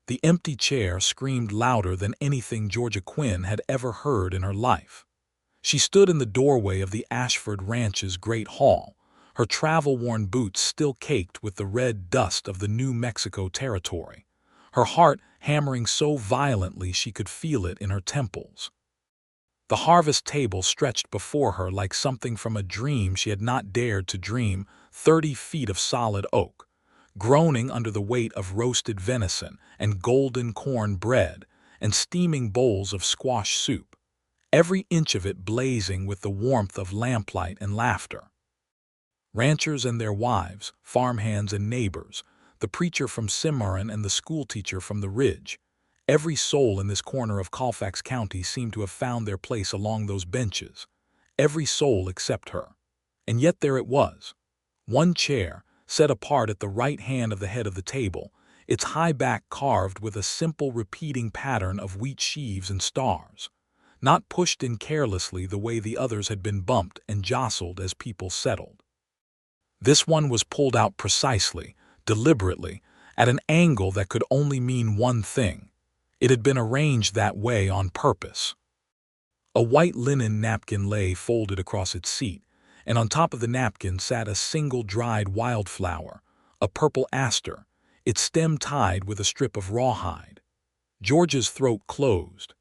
The empty chair screamed louder than anything Georgia Quinn had ever heard in her life. She stood in the doorway of the Ashford Ranch's great hall, her travel-worn boots still caked with the red dust of the New Mexico territory, her heart hammering so violently she could feel it in her temples. The harvest table stretched before her like something from a dream she had not dared to dream, 30 feet of solid oak, groaning under the weight of roasted venison and golden corn bread and steaming bowls of squash soup, every inch of it blazing with the warmth of lamplight and laughter. Ranchers and their wives, farmhands and neighbors, the preacher from Cimarron and the schoolteacher from the Ridge, every soul in this corner of Colfax County seemed to have found their place along those benches, every soul except her. And yet there it was, one chair, set apart at the right hand of the head of the table, its high back carved with a simple repeating pattern of wheat sheaves and stars, not pushed in carelessly the way the others had been bumped and jostled as people settled. This one was pulled out precisely, deliberately, at an angle that could only mean one thing. It had been arranged that way on purpose. A white linen napkin lay folded across its seat, and on top of the napkin sat a single dried wildflower, a purple aster, its stem tied with a strip of rawhide. Georgia's throat closed.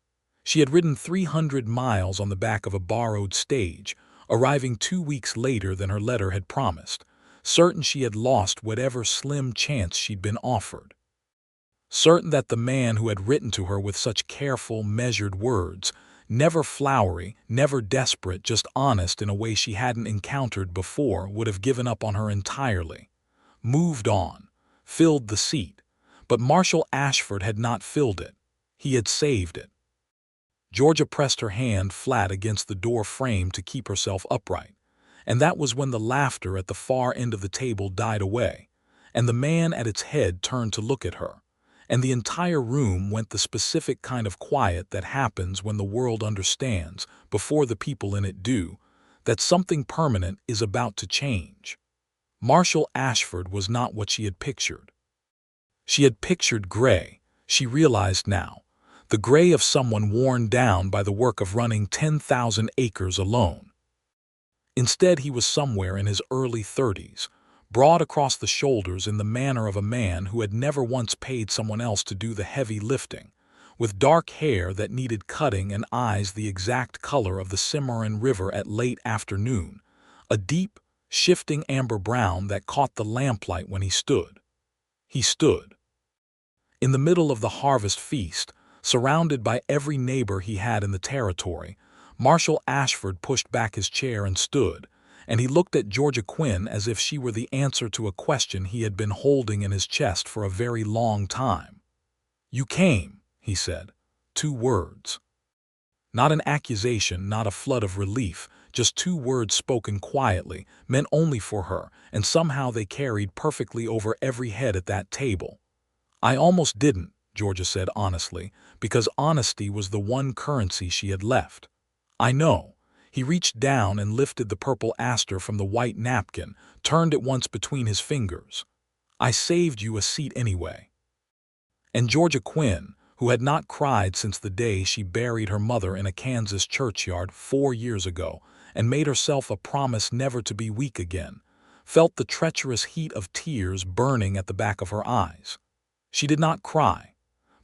She had ridden 300 miles on the back of a borrowed stage, arriving 2 weeks later than her letter had promised, certain she had lost whatever slim chance she'd been offered. Certain that the man who had written to her with such careful, measured words, never flowery, never desperate, just honest in a way she hadn't encountered before, would have given up on her entirely, moved on, filled the seat. But Marshall Ashford had not filled it. He had saved it. Georgia pressed her hand flat against the door frame to keep herself upright, and that was when the laughter at the far end of the table died away, and the man at its head turned to look at her, and the entire room went the specific kind of quiet that happens when the world understands, before the people in it do, that something permanent is about to change. Marshall Ashford was not what she had pictured. She had pictured gray, she realized now, the gray of someone worn down by the work of running 10,000 acres alone. Instead, he was somewhere in his early 30s, broad across the shoulders in the manner of a man who had never once paid someone else to do the heavy lifting, with dark hair that needed cutting and eyes the exact color of the Cimarron River at late afternoon, a deep, shifting amber brown that caught the lamplight when he stood. He stood. In the middle of the harvest feast, surrounded by every neighbor he had in the territory, Marshall Ashford pushed back his chair and stood, and he looked at Georgia Quinn as if she were the answer to a question he had been holding in his chest for a very long time. "You came," he said. 2 words. Not an accusation, not a flood of relief, just 2 words spoken quietly, meant only for her, and somehow they carried perfectly over every head at that table. "I almost didn't," Georgia said honestly, because honesty was the one currency she had left. "I know." He reached down and lifted the purple aster from the white napkin, turned it once between his fingers. "I saved you a seat anyway." And Georgia Quinn, who had not cried since the day she buried her mother in a Kansas churchyard 4 years ago and made herself a promise never to be weak again, felt the treacherous heat of tears burning at the back of her eyes. She did not cry,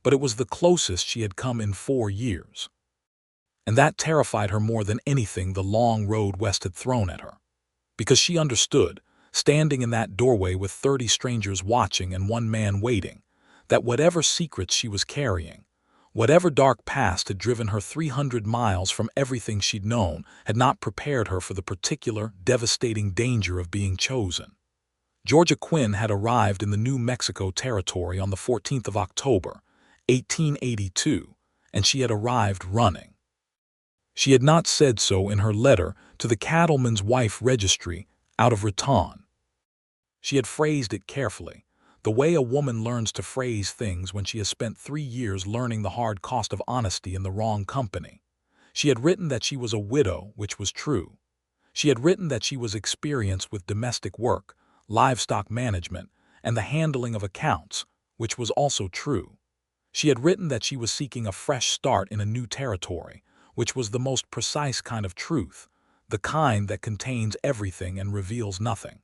but it was the closest she had come in 4 years. And that terrified her more than anything the long road west had thrown at her. Because she understood, standing in that doorway with 30 strangers watching and 1 man waiting, that whatever secrets she was carrying, whatever dark past had driven her 300 miles from everything she'd known, had not prepared her for the particular, devastating danger of being chosen. Georgia Quinn had arrived in the New Mexico territory on the 14th of October, 1882, and she had arrived running. She had not said so in her letter to the Cattleman's wife registry out of Raton. She had phrased it carefully, the way a woman learns to phrase things when she has spent 3 years learning the hard cost of honesty in the wrong company. She had written that she was a widow, which was true. She had written that she was experienced with domestic work, livestock management, and the handling of accounts, which was also true. She had written that she was seeking a fresh start in a new territory, which was the most precise kind of truth, the kind that contains everything and reveals nothing.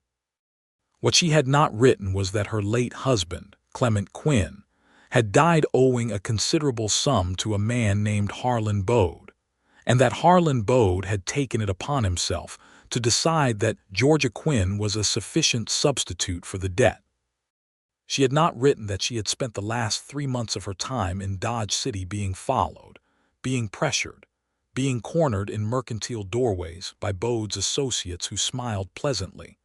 What she had not written was that her late husband, Clement Quinn, had died owing a considerable sum to a man named Harlan Bode, and that Harlan Bode had taken it upon himself to decide that Georgia Quinn was a sufficient substitute for the debt. She had not written that she had spent the last 3 months of her time in Dodge City being followed, being pressured, being cornered in mercantile doorways by Bode's associates who smiled pleasantly,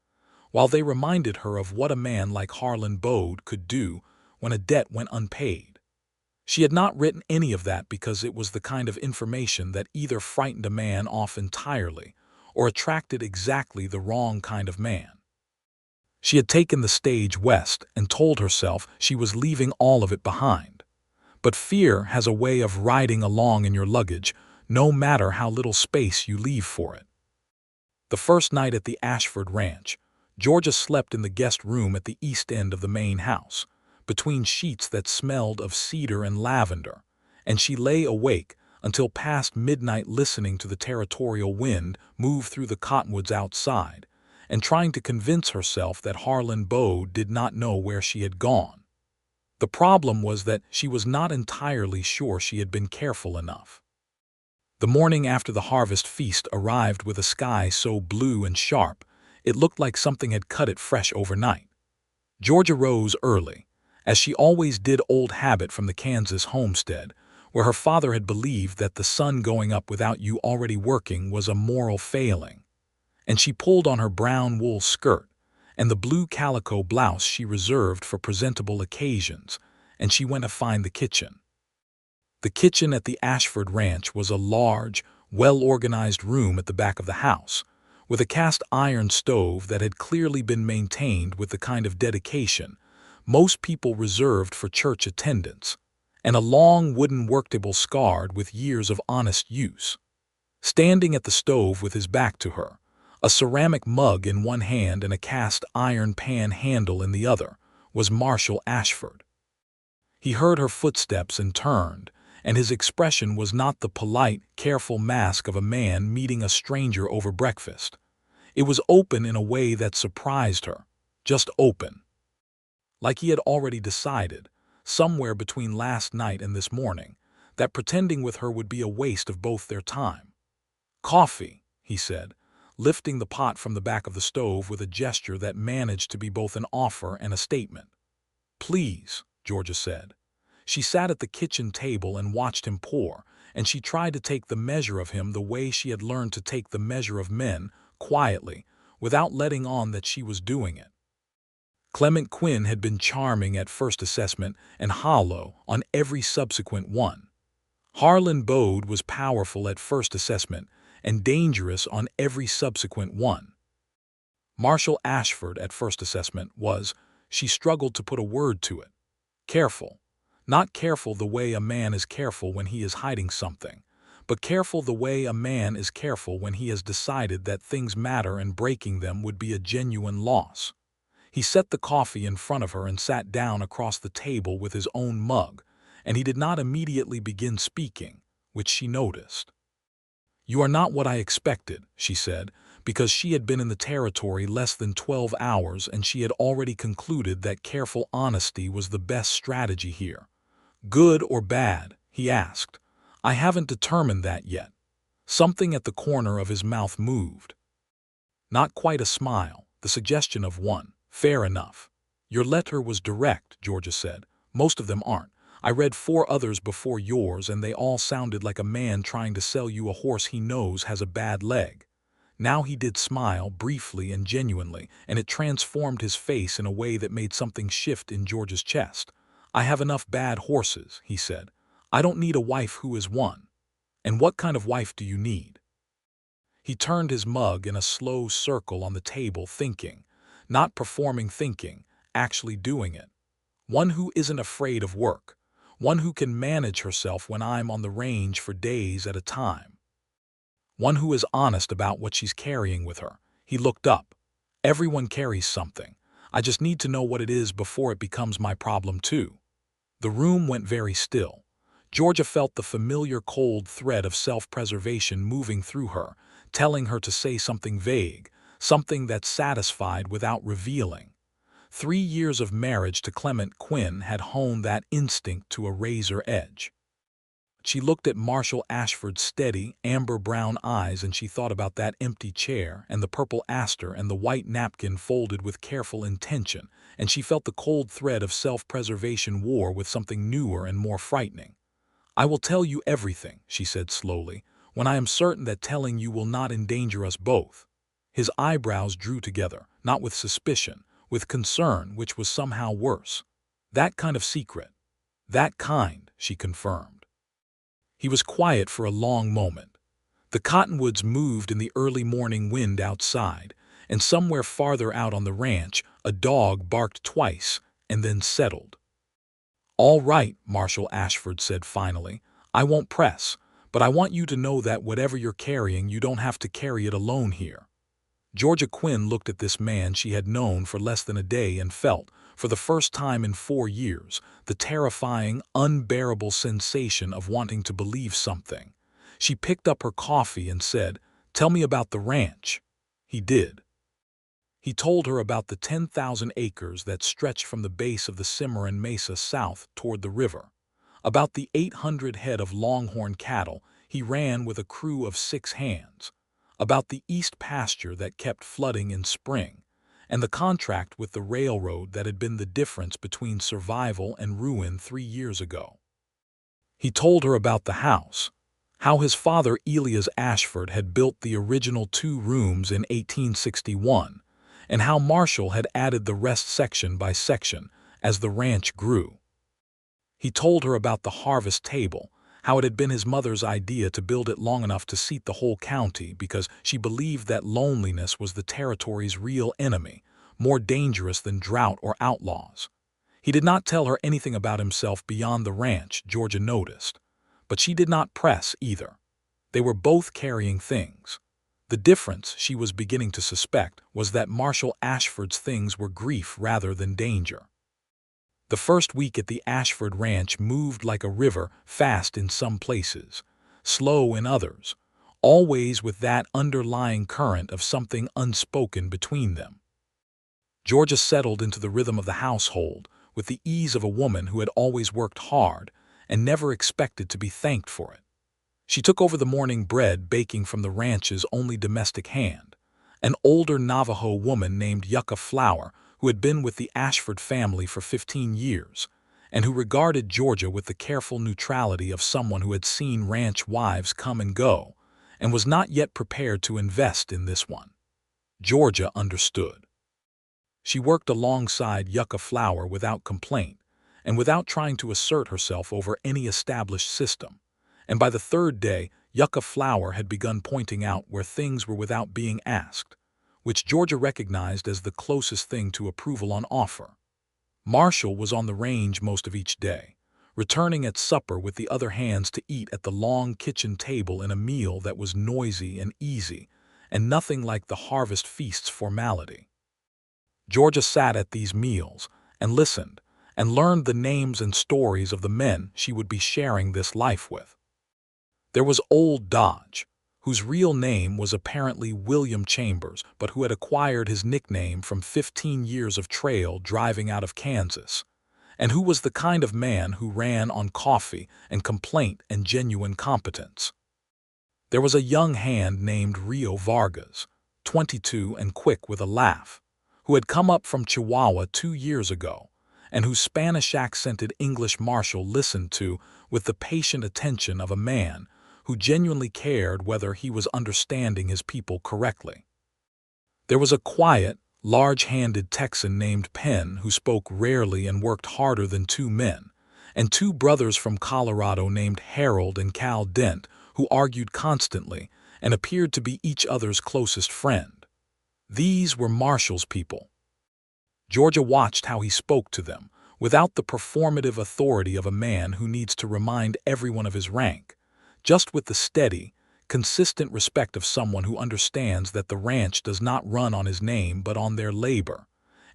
while they reminded her of what a man like Harlan Bode could do when a debt went unpaid. She had not written any of that because it was the kind of information that either frightened a man off entirely or attracted exactly the wrong kind of man. She had taken the stage west and told herself she was leaving all of it behind. But fear has a way of riding along in your luggage, no matter how little space you leave for it. The first night at the Ashford Ranch, Georgia slept in the guest room at the east end of the main house, between sheets that smelled of cedar and lavender, and she lay awake until past midnight listening to the territorial wind move through the cottonwoods outside, and trying to convince herself that Harlan Bode did not know where she had gone. The problem was that she was not entirely sure she had been careful enough. The morning after the harvest feast arrived with a sky so blue and sharp, it looked like something had cut it fresh overnight. Georgia rose early, as she always did, old habit from the Kansas homestead, where her father had believed that the sun going up without you already working was a moral failing, and she pulled on her brown wool skirt and the blue calico blouse she reserved for presentable occasions, and she went to find the kitchen. The kitchen at the Ashford Ranch was a large, well-organized room at the back of the house, with a cast-iron stove that had clearly been maintained with the kind of dedication most people reserved for church attendance, and a long wooden worktable scarred with years of honest use. Standing at the stove with his back to her, a ceramic mug in one hand and a cast-iron pan handle in the other, was Marshall Ashford. He heard her footsteps and turned, and his expression was not the polite, careful mask of a man meeting a stranger over breakfast. It was open in a way that surprised her, just open. Like he had already decided, somewhere between last night and this morning, that pretending with her would be a waste of both their time. "Coffee," he said, lifting the pot from the back of the stove with a gesture that managed to be both an offer and a statement. "Please," Georgia said. She sat at the kitchen table and watched him pour, and she tried to take the measure of him the way she had learned to take the measure of men, quietly, without letting on that she was doing it. Clement Quinn had been charming at first assessment and hollow on every subsequent one. Harlan Bode was powerful at first assessment and dangerous on every subsequent one. Marshall Ashford at first assessment was, she struggled to put a word to it, careful. Not careful the way a man is careful when he is hiding something, but careful the way a man is careful when he has decided that things matter and breaking them would be a genuine loss. He set the coffee in front of her and sat down across the table with his own mug, and he did not immediately begin speaking, which she noticed. "You are not what I expected," she said, because she had been in the territory less than 12 hours and she had already concluded that careful honesty was the best strategy here. "Good or bad?" he asked. "I haven't determined that yet." Something at the corner of his mouth moved. Not quite a smile, the suggestion of one. "Fair enough." "Your letter was direct," Georgia said. "Most of them aren't. I read 4 others before yours and they all sounded like a man trying to sell you a horse he knows has a bad leg." Now he did smile, briefly and genuinely, and it transformed his face in a way that made something shift in Georgia's chest. "I have enough bad horses," he said. "I don't need a wife who is one." "And what kind of wife do you need?" He turned his mug in a slow circle on the table, thinking. Not performing thinking, actually doing it. "One who isn't afraid of work. One who can manage herself when I'm on the range for days at a time. One who is honest about what she's carrying with her." He looked up. "Everyone carries something. I just need to know what it is before it becomes my problem too." The room went very still. Georgia felt the familiar cold thread of self-preservation moving through her, telling her to say something vague, something that satisfied without revealing. 3 years of marriage to Clement Quinn had honed that instinct to a razor edge. She looked at Marshall Ashford's steady, amber-brown eyes, and she thought about that empty chair and the purple aster and the white napkin folded with careful intention, and she felt the cold thread of self-preservation war with something newer and more frightening. "I will tell you everything," she said slowly, "when I am certain that telling you will not endanger us both." His eyebrows drew together, not with suspicion, with concern, which was somehow worse. "That kind of secret." "That kind," she confirmed. He was quiet for a long moment. The cottonwoods moved in the early morning wind outside, and somewhere farther out on the ranch, a dog barked twice and then settled. "All right," Marshall Ashford said finally. "I won't press, but I want you to know that whatever you're carrying, you don't have to carry it alone here." Georgia Quinn looked at this man she had known for less than a day and felt, for the first time in 4 years, the terrifying, unbearable sensation of wanting to believe something. She picked up her coffee and said, "Tell me about the ranch." He did. He told her about the 10,000 acres that stretched from the base of the Cimarron Mesa south toward the river, about the 800 head of longhorn cattle he ran with a crew of 6 hands, about the east pasture that kept flooding in spring, and the contract with the railroad that had been the difference between survival and ruin 3 years ago. He told her about the house, how his father Elias Ashford had built the original 2 rooms in 1861, and how Marshall had added the rest section by section as the ranch grew. He told her about the harvest table, how it had been his mother's idea to build it long enough to seat the whole county because she believed that loneliness was the territory's real enemy, more dangerous than drought or outlaws. He did not tell her anything about himself beyond the ranch, Georgia noticed. But she did not press either. They were both carrying things. The difference, she was beginning to suspect, was that Marshall Ashford's things were grief rather than danger. The first week at the Ashford Ranch moved like a river, fast in some places, slow in others, always with that underlying current of something unspoken between them. Georgia settled into the rhythm of the household with the ease of a woman who had always worked hard and never expected to be thanked for it. She took over the morning bread baking from the ranch's only domestic hand, an older Navajo woman named Yucca Flower, who had been with the Ashford family for 15 years, and who regarded Georgia with the careful neutrality of someone who had seen ranch wives come and go, and was not yet prepared to invest in this one. Georgia understood. She worked alongside Yucca Flower without complaint, and without trying to assert herself over any established system, and by the 3rd day, Yucca Flower had begun pointing out where things were without being asked, which Georgia recognized as the closest thing to approval on offer. Marshall was on the range most of each day, returning at supper with the other hands to eat at the long kitchen table in a meal that was noisy and easy, and nothing like the harvest feast's formality. Georgia sat at these meals and listened, and learned the names and stories of the men she would be sharing this life with. There was Old Dodge, whose real name was apparently William Chambers, but who had acquired his nickname from 15 years of trail driving out of Kansas, and who was the kind of man who ran on coffee and complaint and genuine competence. There was a young hand named Rio Vargas, 22 and quick with a laugh, who had come up from Chihuahua 2 years ago, and whose Spanish-accented English Marshall listened to with the patient attention of a man who genuinely cared whether he was understanding his people correctly. There was a quiet, large-handed Texan named Penn who spoke rarely and worked harder than 2 men, and 2 brothers from Colorado named Harold and Cal Dent who argued constantly and appeared to be each other's closest friend. These were Marshall's people. Georgia watched how he spoke to them, without the performative authority of a man who needs to remind everyone of his rank, just with the steady, consistent respect of someone who understands that the ranch does not run on his name but on their labor,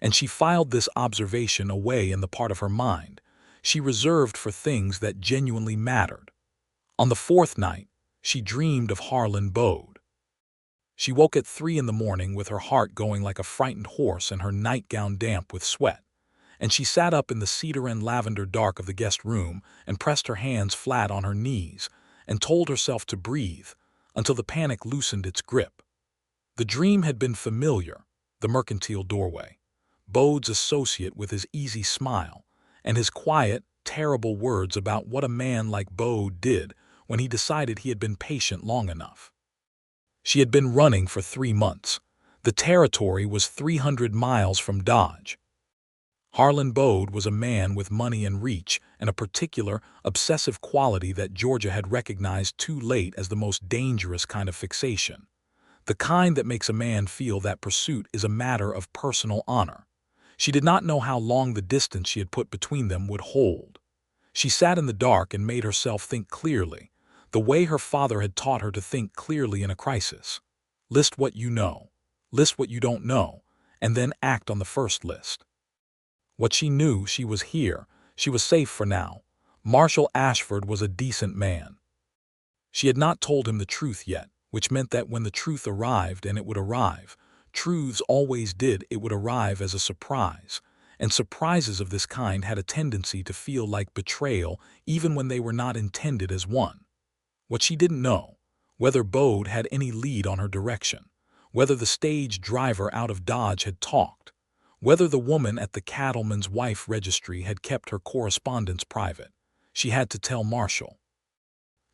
and she filed this observation away in the part of her mind she reserved for things that genuinely mattered. On the fourth night, she dreamed of Harlan Bode. She woke at 3 in the morning with her heart going like a frightened horse and her nightgown damp with sweat, and she sat up in the cedar and lavender dark of the guest room and pressed her hands flat on her knees and told herself to breathe until the panic loosened its grip. The dream had been familiar, the mercantile doorway, Bode's associate with his easy smile, and his quiet, terrible words about what a man like Bode did when he decided he had been patient long enough. She had been running for 3 months. The territory was 300 miles from Dodge. Harlan Bode was a man with money and reach and a particular, obsessive quality that Georgia had recognized too late as the most dangerous kind of fixation. The kind that makes a man feel that pursuit is a matter of personal honor. She did not know how long the distance she had put between them would hold. She sat in the dark and made herself think clearly, the way her father had taught her to think clearly in a crisis. List what you know, list what you don't know, and then act on the first list. What she knew, she was here, she was safe for now. Marshall Ashford was a decent man. She had not told him the truth yet, which meant that when the truth arrived, and it would arrive, truths always did, it would arrive as a surprise, and surprises of this kind had a tendency to feel like betrayal even when they were not intended as one. What she didn't know, whether Bode had any lead on her direction, whether the stage driver out of Dodge had talked, whether the woman at the Cattleman's wife registry had kept her correspondence private, she had to tell Marshall.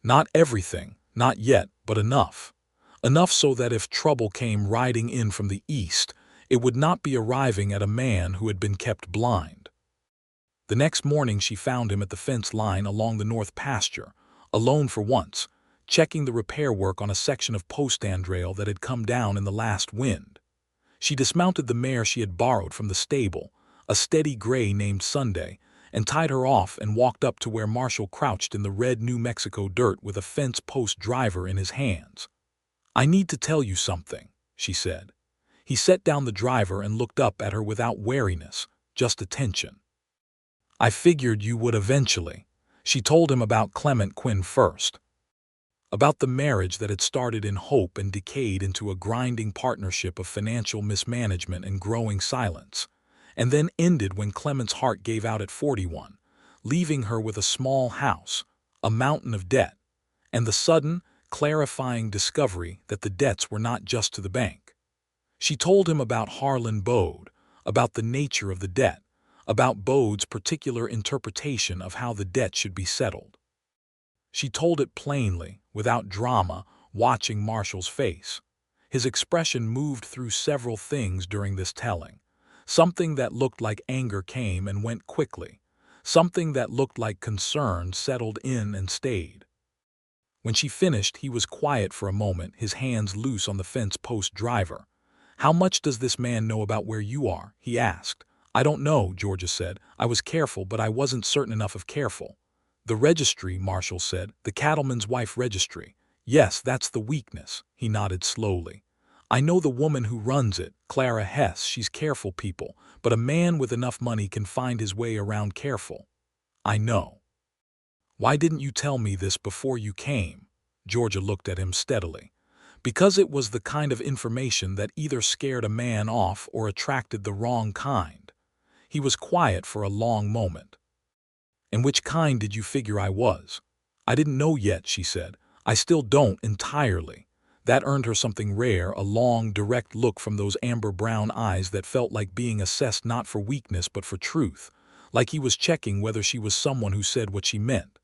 Not everything, not yet, but enough. Enough so that if trouble came riding in from the east, it would not be arriving at a man who had been kept blind. The next morning she found him at the fence line along the north pasture, alone for once, checking the repair work on a section of post-stand rail that had come down in the last wind. She dismounted the mare she had borrowed from the stable, a steady gray named Sunday, and tied her off and walked up to where Marshall crouched in the red New Mexico dirt with a fence post driver in his hands. "I need to tell you something," she said. He set down the driver and looked up at her without wariness, just attention. "I figured you would eventually." She told him about Clement Quinn first. About the marriage that had started in hope and decayed into a grinding partnership of financial mismanagement and growing silence, and then ended when Clement's heart gave out at 41, leaving her with a small house, a mountain of debt, and the sudden, clarifying discovery that the debts were not just to the bank. She told him about Harlan Bode, about the nature of the debt, about Bode's particular interpretation of how the debt should be settled. She told it plainly, without drama, watching Marshall's face. His expression moved through several things during this telling. Something that looked like anger came and went quickly. Something that looked like concern settled in and stayed. When she finished, he was quiet for a moment, his hands loose on the fence post driver. "How much does this man know about where you are?" he asked. "I don't know," Georgia said. "I was careful, but I wasn't certain enough of careful." "The registry," Marshall said. "The Cattleman's wife registry." "Yes, that's the weakness," he nodded slowly. "I know the woman who runs it, Clara Hess. She's careful people, but a man with enough money can find his way around careful." "I know." "Why didn't you tell me this before you came?" Georgia looked at him steadily. "Because it was the kind of information that either scared a man off or attracted the wrong kind." He was quiet for a long moment. "And which kind did you figure I was?" "I didn't know yet," she said. "I still don't entirely." That earned her something rare, a long, direct look from those amber-brown eyes that felt like being assessed not for weakness but for truth, like he was checking whether she was someone who said what she meant.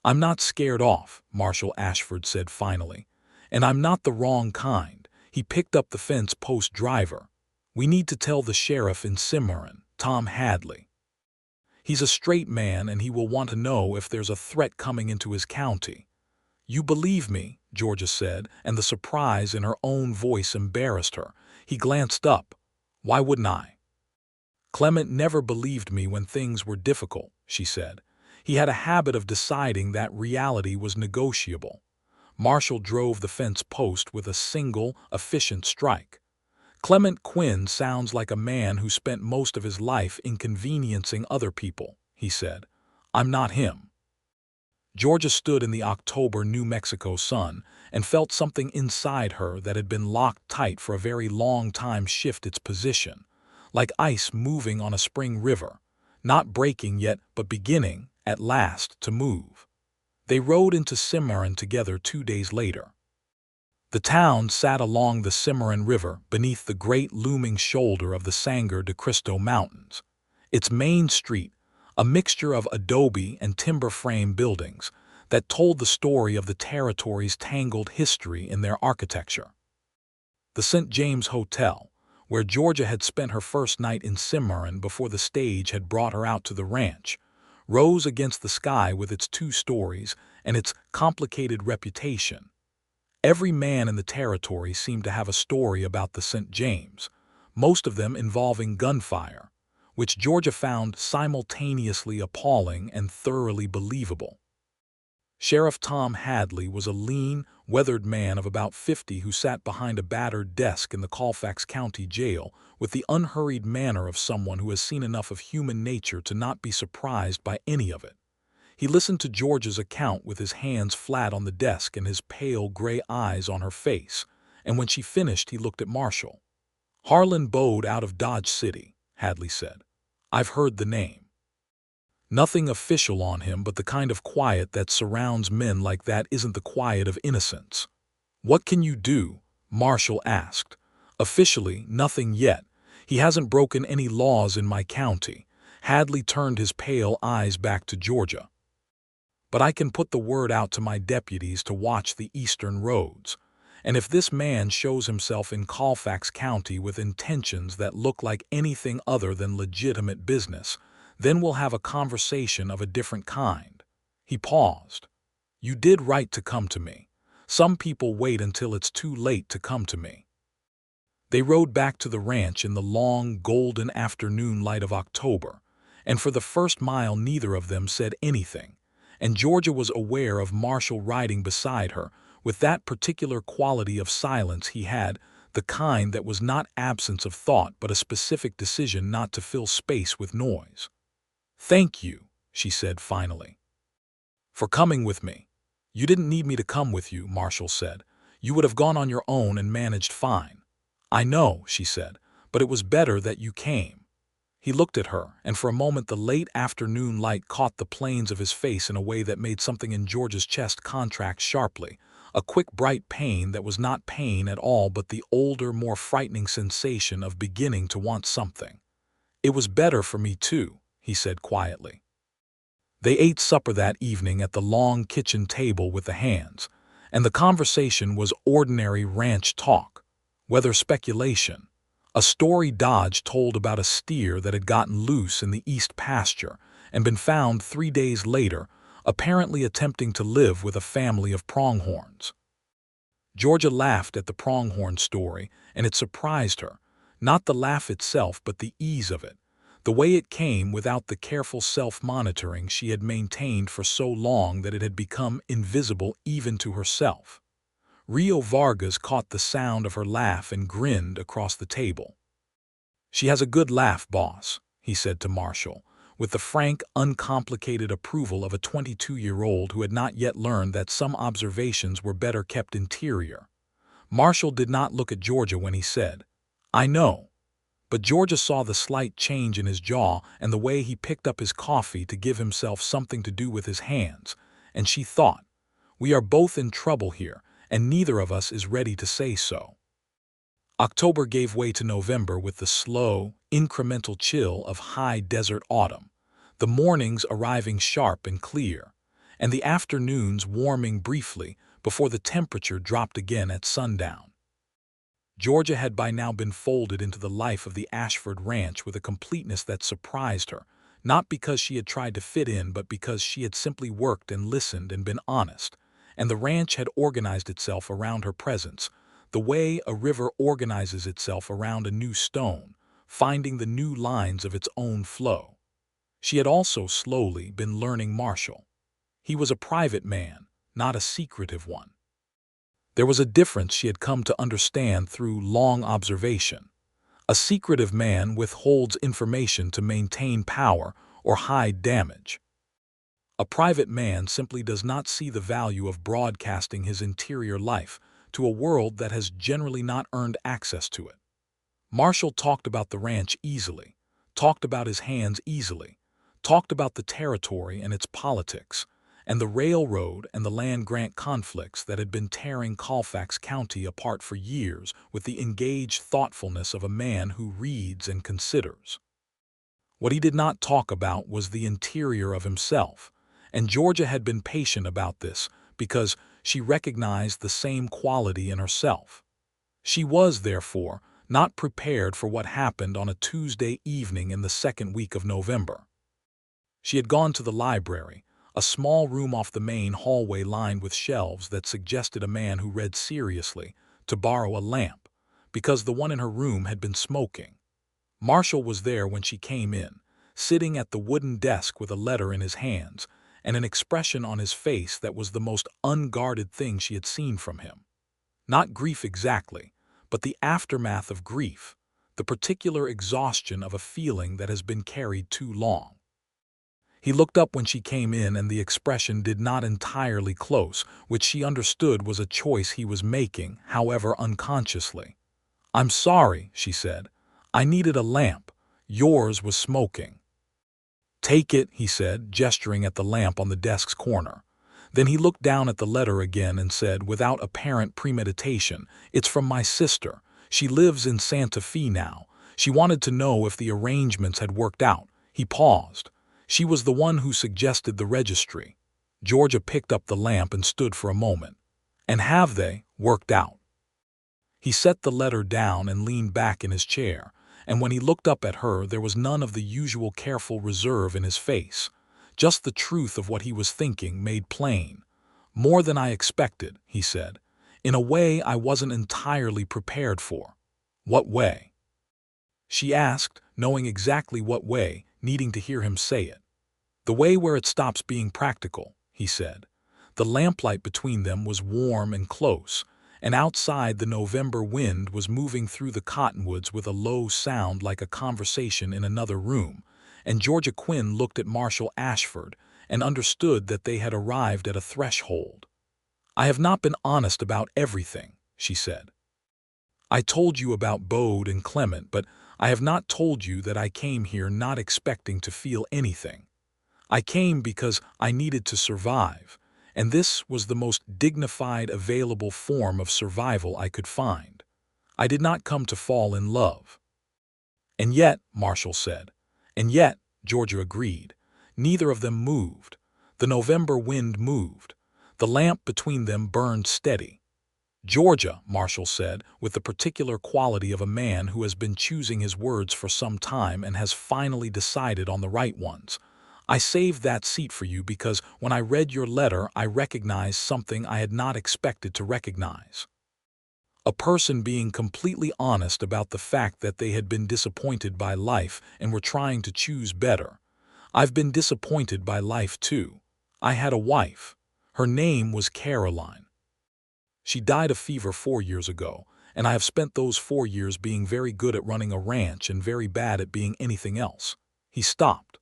"I'm not scared off," Marshall Ashford said finally. "And I'm not the wrong kind." He picked up the fence post driver. "We need to tell the sheriff in Cimarron, Tom Hadley. He's a straight man and he will want to know if there's a threat coming into his county." "You believe me," Georgia said, and the surprise in her own voice embarrassed her. He glanced up. "Why wouldn't I?" "Clement never believed me when things were difficult," she said. "He had a habit of deciding that reality was negotiable." Marshall drove the fence post with a single, efficient strike. "Clement Quinn sounds like a man who spent most of his life inconveniencing other people," he said. I'm not him." Georgia stood in the October New Mexico sun and felt something inside her that had been locked tight for a very long time shift its position, like ice moving on a spring river, not breaking yet but beginning, at last, to move. They rode into Cimarron together 2 days later. The town sat along the Cimarron River beneath the great looming shoulder of the Sangre de Cristo Mountains. Its main street, a mixture of adobe and timber frame buildings that told the story of the territory's tangled history in their architecture. The St. James Hotel, where Georgia had spent her first night in Cimarron before the stage had brought her out to the ranch, rose against the sky with its 2 stories and its complicated reputation. Every man in the territory seemed to have a story about the St. James, most of them involving gunfire, which Georgia found simultaneously appalling and thoroughly believable. Sheriff Tom Hadley was a lean, weathered man of about 50 who sat behind a battered desk in the Colfax County Jail with the unhurried manner of someone who has seen enough of human nature to not be surprised by any of it. He listened to Georgia's account with his hands flat on the desk and his pale gray eyes on her face, and when she finished he looked at Marshall. "Harlan Bode out of Dodge City," Hadley said. "I've heard the name. Nothing official on him, but the kind of quiet that surrounds men like that isn't the quiet of innocence." "What can you do?" Marshall asked. "Officially, nothing yet. He hasn't broken any laws in my county." Hadley turned his pale eyes back to Georgia. "But I can put the word out to my deputies to watch the eastern roads. And if this man shows himself in Colfax County with intentions that look like anything other than legitimate business, then we'll have a conversation of a different kind." He paused. "You did right to come to me. Some people wait until it's too late to come to me." They rode back to the ranch in the long, golden afternoon light of October, and for the first mile neither of them said anything, and Georgia was aware of Marshall riding beside her with that particular quality of silence he had, the kind that was not absence of thought but a specific decision not to fill space with noise. "Thank you," she said finally, "for coming with me." "You didn't need me to come with you," Marshall said. "You would have gone on your own and managed fine." "I know," she said, "but it was better that you came." He looked at her, and for a moment the late afternoon light caught the planes of his face in a way that made something in Georgia's chest contract sharply, a quick bright pain that was not pain at all but the older, more frightening sensation of beginning to want something. "It was better for me too," he said quietly. They ate supper that evening at the long kitchen table with the hands, and the conversation was ordinary ranch talk, weather speculation. A story Dodge told about a steer that had gotten loose in the east pasture and been found 3 days later, apparently attempting to live with a family of pronghorns. Georgia laughed at the pronghorn story, and it surprised her, not the laugh itself but the ease of it, the way it came without the careful self-monitoring she had maintained for so long that it had become invisible even to herself. Rio Vargas caught the sound of her laugh and grinned across the table. "She has a good laugh, boss," he said to Marshall, with the frank, uncomplicated approval of a 22-year-old who had not yet learned that some observations were better kept interior. Marshall did not look at Georgia when he said, "I know," but Georgia saw the slight change in his jaw and the way he picked up his coffee to give himself something to do with his hands, and she thought, "We are both in trouble here, and neither of us is ready to say so." October gave way to November with the slow, incremental chill of high desert autumn, the mornings arriving sharp and clear, and the afternoons warming briefly before the temperature dropped again at sundown. Georgia had by now been folded into the life of the Ashford Ranch with a completeness that surprised her, not because she had tried to fit in but because she had simply worked and listened and been honest, and the ranch had organized itself around her presence, the way a river organizes itself around a new stone, finding the new lines of its own flow. She had also slowly been learning Marshall. He was a private man, not a secretive one. There was a difference she had come to understand through long observation. A secretive man withholds information to maintain power or hide damage. A private man simply does not see the value of broadcasting his interior life to a world that has generally not earned access to it. Marshall talked about the ranch easily, talked about his hands easily, talked about the territory and its politics, and the railroad and the land-grant conflicts that had been tearing Colfax County apart for years with the engaged thoughtfulness of a man who reads and considers. What he did not talk about was the interior of himself, and Georgia had been patient about this because she recognized the same quality in herself. She was, therefore, not prepared for what happened on a Tuesday evening in the second week of November. She had gone to the library, a small room off the main hallway lined with shelves that suggested a man who read seriously, to borrow a lamp, because the one in her room had been smoking. Marshall was there when she came in, sitting at the wooden desk with a letter in his hands and an expression on his face that was the most unguarded thing she had seen from him. Not grief exactly, but the aftermath of grief, the particular exhaustion of a feeling that has been carried too long. He looked up when she came in, and the expression did not entirely close, which she understood was a choice he was making, however unconsciously. "I'm sorry," she said. "I needed a lamp. Yours was smoking." "Take it," he said, gesturing at the lamp on the desk's corner. Then he looked down at the letter again and said, without apparent premeditation, "It's from my sister. She lives in Santa Fe now. She wanted to know if the arrangements had worked out." He paused. "She was the one who suggested the registry." Georgia picked up the lamp and stood for a moment. "And have they worked out?" He set the letter down and leaned back in his chair, and when he looked up at her there was none of the usual careful reserve in his face. Just the truth of what he was thinking made plain. "More than I expected," he said. "In a way I wasn't entirely prepared for." "What way?" she asked, knowing exactly what way, needing to hear him say it. "The way where it stops being practical," he said. The lamplight between them was warm and close, and outside the November wind was moving through the cottonwoods with a low sound like a conversation in another room, and Georgia Quinn looked at Marshall Ashford and understood that they had arrived at a threshold. "I have not been honest about everything," she said. "I told you about Bode and Clement, but I have not told you that I came here not expecting to feel anything. I came because I needed to survive, and this was the most dignified available form of survival I could find. I did not come to fall in love." "And yet," Marshall said. "And yet," Georgia agreed. Neither of them moved. The November wind moved. The lamp between them burned steady. "Georgia," Marshall said, with the particular quality of a man who has been choosing his words for some time and has finally decided on the right ones, "I saved that seat for you because when I read your letter I recognized something I had not expected to recognize. A person being completely honest about the fact that they had been disappointed by life and were trying to choose better. I've been disappointed by life too. I had a wife. Her name was Caroline. She died of fever 4 years ago, and I have spent those 4 years being very good at running a ranch and very bad at being anything else." He stopped.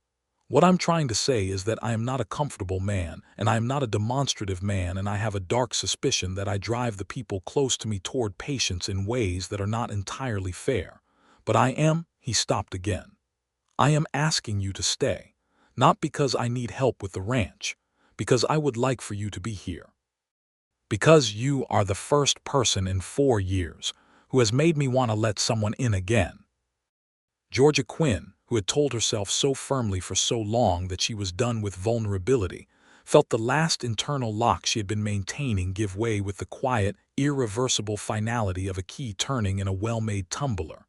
"What I'm trying to say is that I am not a comfortable man, and I am not a demonstrative man, and I have a dark suspicion that I drive the people close to me toward patience in ways that are not entirely fair. But I am—" He stopped again. "I am asking you to stay, not because I need help with the ranch, because I would like for you to be here. Because you are the first person in 4 years who has made me want to let someone in again." Georgia Quinn, who had told herself so firmly for so long that she was done with vulnerability, felt the last internal lock she had been maintaining give way with the quiet, irreversible finality of a key turning in a well-made tumbler.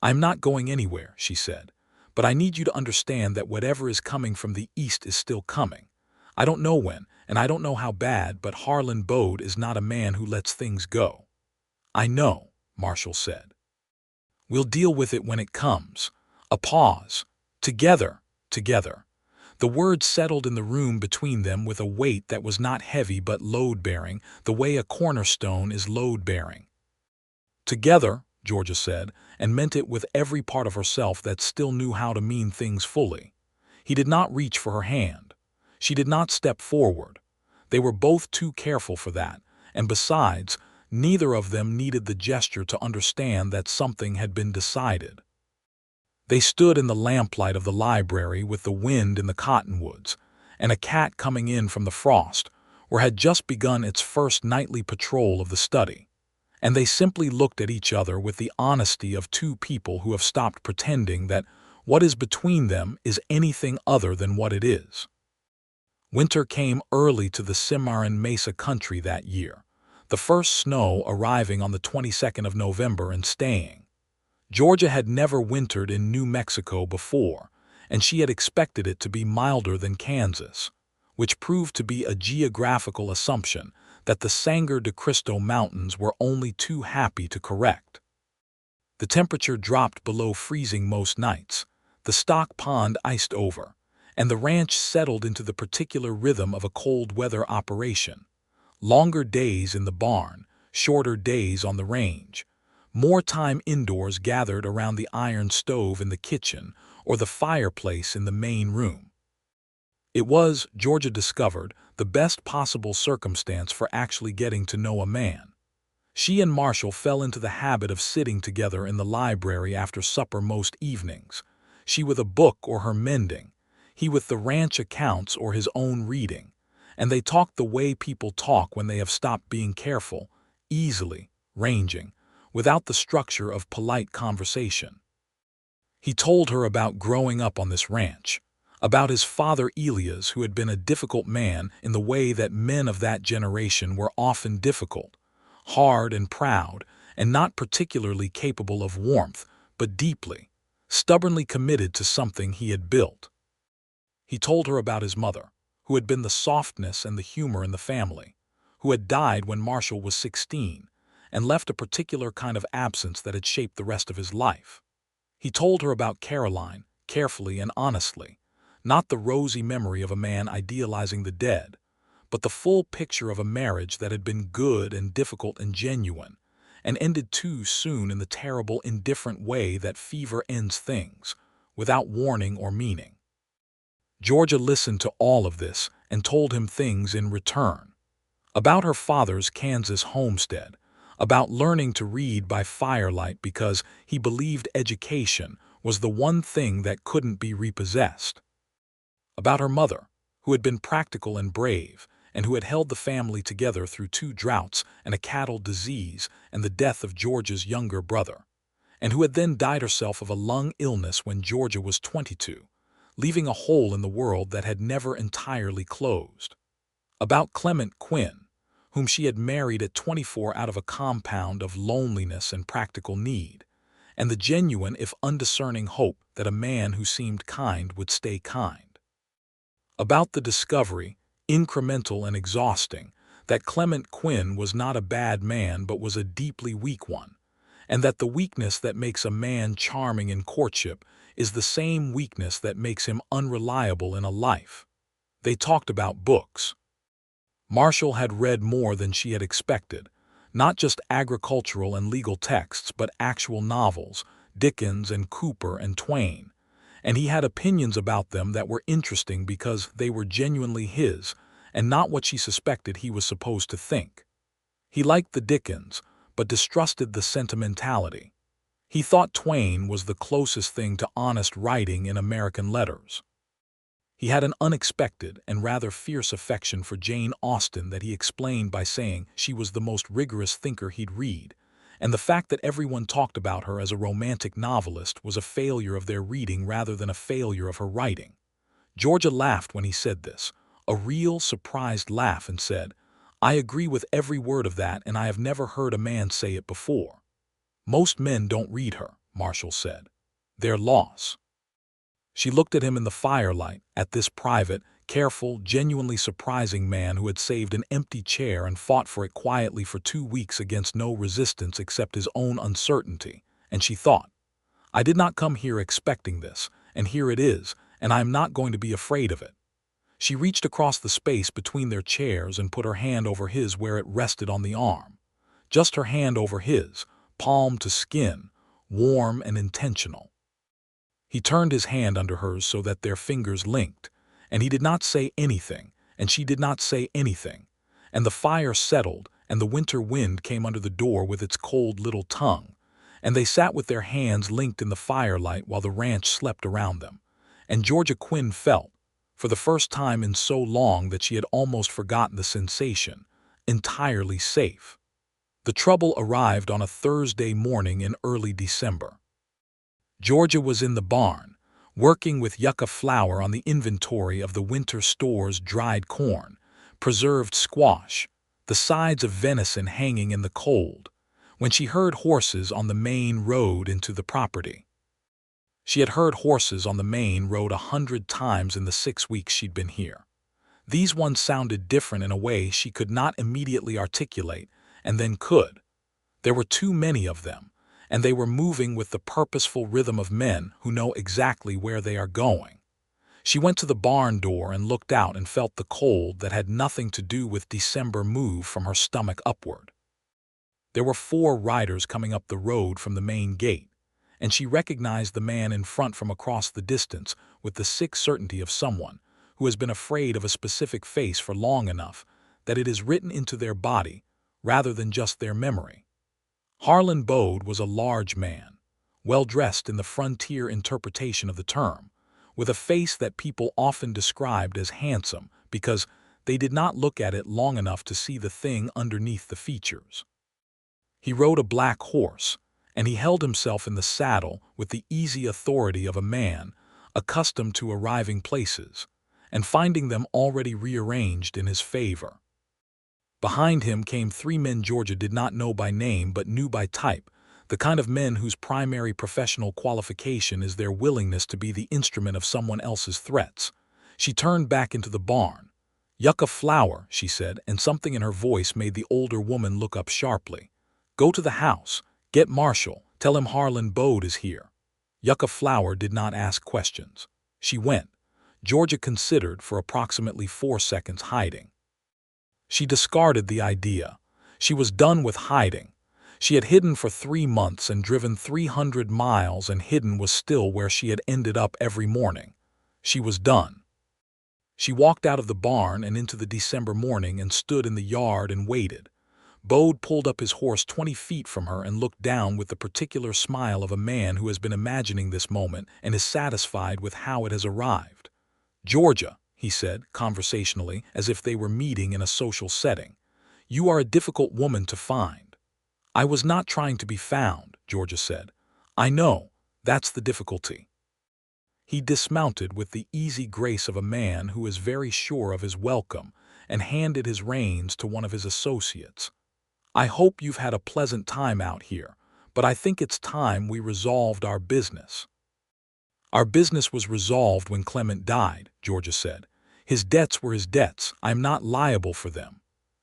"I'm not going anywhere," she said, "but I need you to understand that whatever is coming from the east is still coming. I don't know when, and I don't know how bad, but Harlan Bode is not a man who lets things go." "I know," Marshall said. "We'll deal with it when it comes." A pause. "Together, together." The words settled in the room between them with a weight that was not heavy but load-bearing, the way a cornerstone is load-bearing. "Together," Georgia said, and meant it with every part of herself that still knew how to mean things fully. He did not reach for her hand. She did not step forward. They were both too careful for that, and besides, neither of them needed the gesture to understand that something had been decided. They stood in the lamplight of the library with the wind in the cottonwoods, and a cat coming in from the frost, or had just begun its first nightly patrol of the study. And they simply looked at each other with the honesty of two people who have stopped pretending that what is between them is anything other than what it is. Winter came early to the Cimarron Mesa country that year, the first snow arriving on the 22nd of November and staying. Georgia had never wintered in New Mexico before, and she had expected it to be milder than Kansas, which proved to be a geographical assumption that the Sangre de Cristo Mountains were only too happy to correct. The temperature dropped below freezing most nights, the stock pond iced over, and the ranch settled into the particular rhythm of a cold-weather operation. Longer days in the barn, shorter days on the range, more time indoors gathered around the iron stove in the kitchen or the fireplace in the main room. It was, Georgia discovered, the best possible circumstance for actually getting to know a man. She and Marshall fell into the habit of sitting together in the library after supper most evenings, she with a book or her mending, he with the ranch accounts or his own reading, and they talked the way people talk when they have stopped being careful, easily, ranging, without the structure of polite conversation. He told her about growing up on this ranch, about his father Elias, who had been a difficult man in the way that men of that generation were often difficult, hard and proud, and not particularly capable of warmth, but deeply, stubbornly committed to something he had built. He told her about his mother, who had been the softness and the humor in the family, who had died when Marshall was 16, and left a particular kind of absence that had shaped the rest of his life. He told her about Caroline, carefully and honestly, not the rosy memory of a man idealizing the dead, but the full picture of a marriage that had been good and difficult and genuine, and ended too soon in the terrible, indifferent way that fever ends things, without warning or meaning. Georgia listened to all of this and told him things in return. About her father's Kansas homestead, about learning to read by firelight because he believed education was the one thing that couldn't be repossessed. About her mother, who had been practical and brave, and who had held the family together through 2 droughts and a cattle disease and the death of Georgia's younger brother, and who had then died herself of a lung illness when Georgia was 22, leaving a hole in the world that had never entirely closed. About Clement Quinn, whom she had married at 24 out of a compound of loneliness and practical need, and the genuine if undiscerning hope that a man who seemed kind would stay kind. About the discovery, incremental and exhausting, that Clement Quinn was not a bad man but was a deeply weak one, and that the weakness that makes a man charming in courtship is the same weakness that makes him unreliable in a life. They talked about books. Marshall had read more than she had expected, not just agricultural and legal texts but actual novels, Dickens and Cooper and Twain, and he had opinions about them that were interesting because they were genuinely his and not what she suspected he was supposed to think. He liked the Dickens, but distrusted the sentimentality. He thought Twain was the closest thing to honest writing in American letters. He had an unexpected and rather fierce affection for Jane Austen that he explained by saying she was the most rigorous thinker he'd read, and the fact that everyone talked about her as a romantic novelist was a failure of their reading rather than a failure of her writing. Georgia laughed when he said this, a real surprised laugh, and said, "I agree with every word of that, and I have never heard a man say it before." "Most men don't read her," Marshall said. "Their loss." She looked at him in the firelight, at this private, careful, genuinely surprising man who had saved an empty chair and fought for it quietly for 2 weeks against no resistance except his own uncertainty, and she thought, "I did not come here expecting this, and here it is, and I am not going to be afraid of it." She reached across the space between their chairs and put her hand over his where it rested on the arm. Just her hand over his, palm to skin, warm and intentional. He turned his hand under hers so that their fingers linked, And he did not say anything, and she did not say anything. And the fire settled, and the winter wind came under the door with its cold little tongue. And they sat with their hands linked in the firelight while the ranch slept around them. And Georgia Quinn felt, for the first time in so long that she had almost forgotten the sensation, entirely safe. The trouble arrived on a Thursday morning in early December. Georgia was in the barn, working with yucca flour on the inventory of the winter store's dried corn, preserved squash, the sides of venison hanging in the cold, when she heard horses on the main road into the property. She had heard horses on the main road 100 times in the 6 weeks she'd been here. These ones sounded different in a way she could not immediately articulate, and then could. There were too many of them, and they were moving with the purposeful rhythm of men who know exactly where they are going. She went to the barn door and looked out and felt the cold that had nothing to do with December move from her stomach upward. There were 4 riders coming up the road from the main gate, and she recognized the man in front from across the distance with the sick certainty of someone who has been afraid of a specific face for long enough that it is written into their body rather than just their memory. Harlan Bode was a large man, well-dressed in the frontier interpretation of the term, with a face that people often described as handsome because they did not look at it long enough to see the thing underneath the features. He rode a black horse, and he held himself in the saddle with the easy authority of a man accustomed to arriving places and finding them already rearranged in his favor. Behind him came 3 men Georgia did not know by name but knew by type, the kind of men whose primary professional qualification is their willingness to be the instrument of someone else's threats. She turned back into the barn. "Yucca flour," she said, and something in her voice made the older woman look up sharply. "Go to the house. Get Marshall. Tell him Harlan Bode is here." Yucca flour did not ask questions. She went. Georgia considered for approximately 4 seconds hiding. She discarded the idea. She was done with hiding. She had hidden for 3 months and driven 300 miles, and hidden was still where she had ended up every morning. She was done. She walked out of the barn and into the December morning and stood in the yard and waited. Bode pulled up his horse 20 feet from her and looked down with the particular smile of a man who has been imagining this moment and is satisfied with how it has arrived. "Georgia," he said, conversationally, as if they were meeting in a social setting, "you are a difficult woman to find." "I was not trying to be found," Georgia said. "I know, that's the difficulty." He dismounted with the easy grace of a man who is very sure of his welcome and handed his reins to one of his associates. "I hope you've had a pleasant time out here, but I think it's time we resolved our business." "Our business was resolved when Clement died," Georgia said. "His debts were his debts. I'm not liable for them."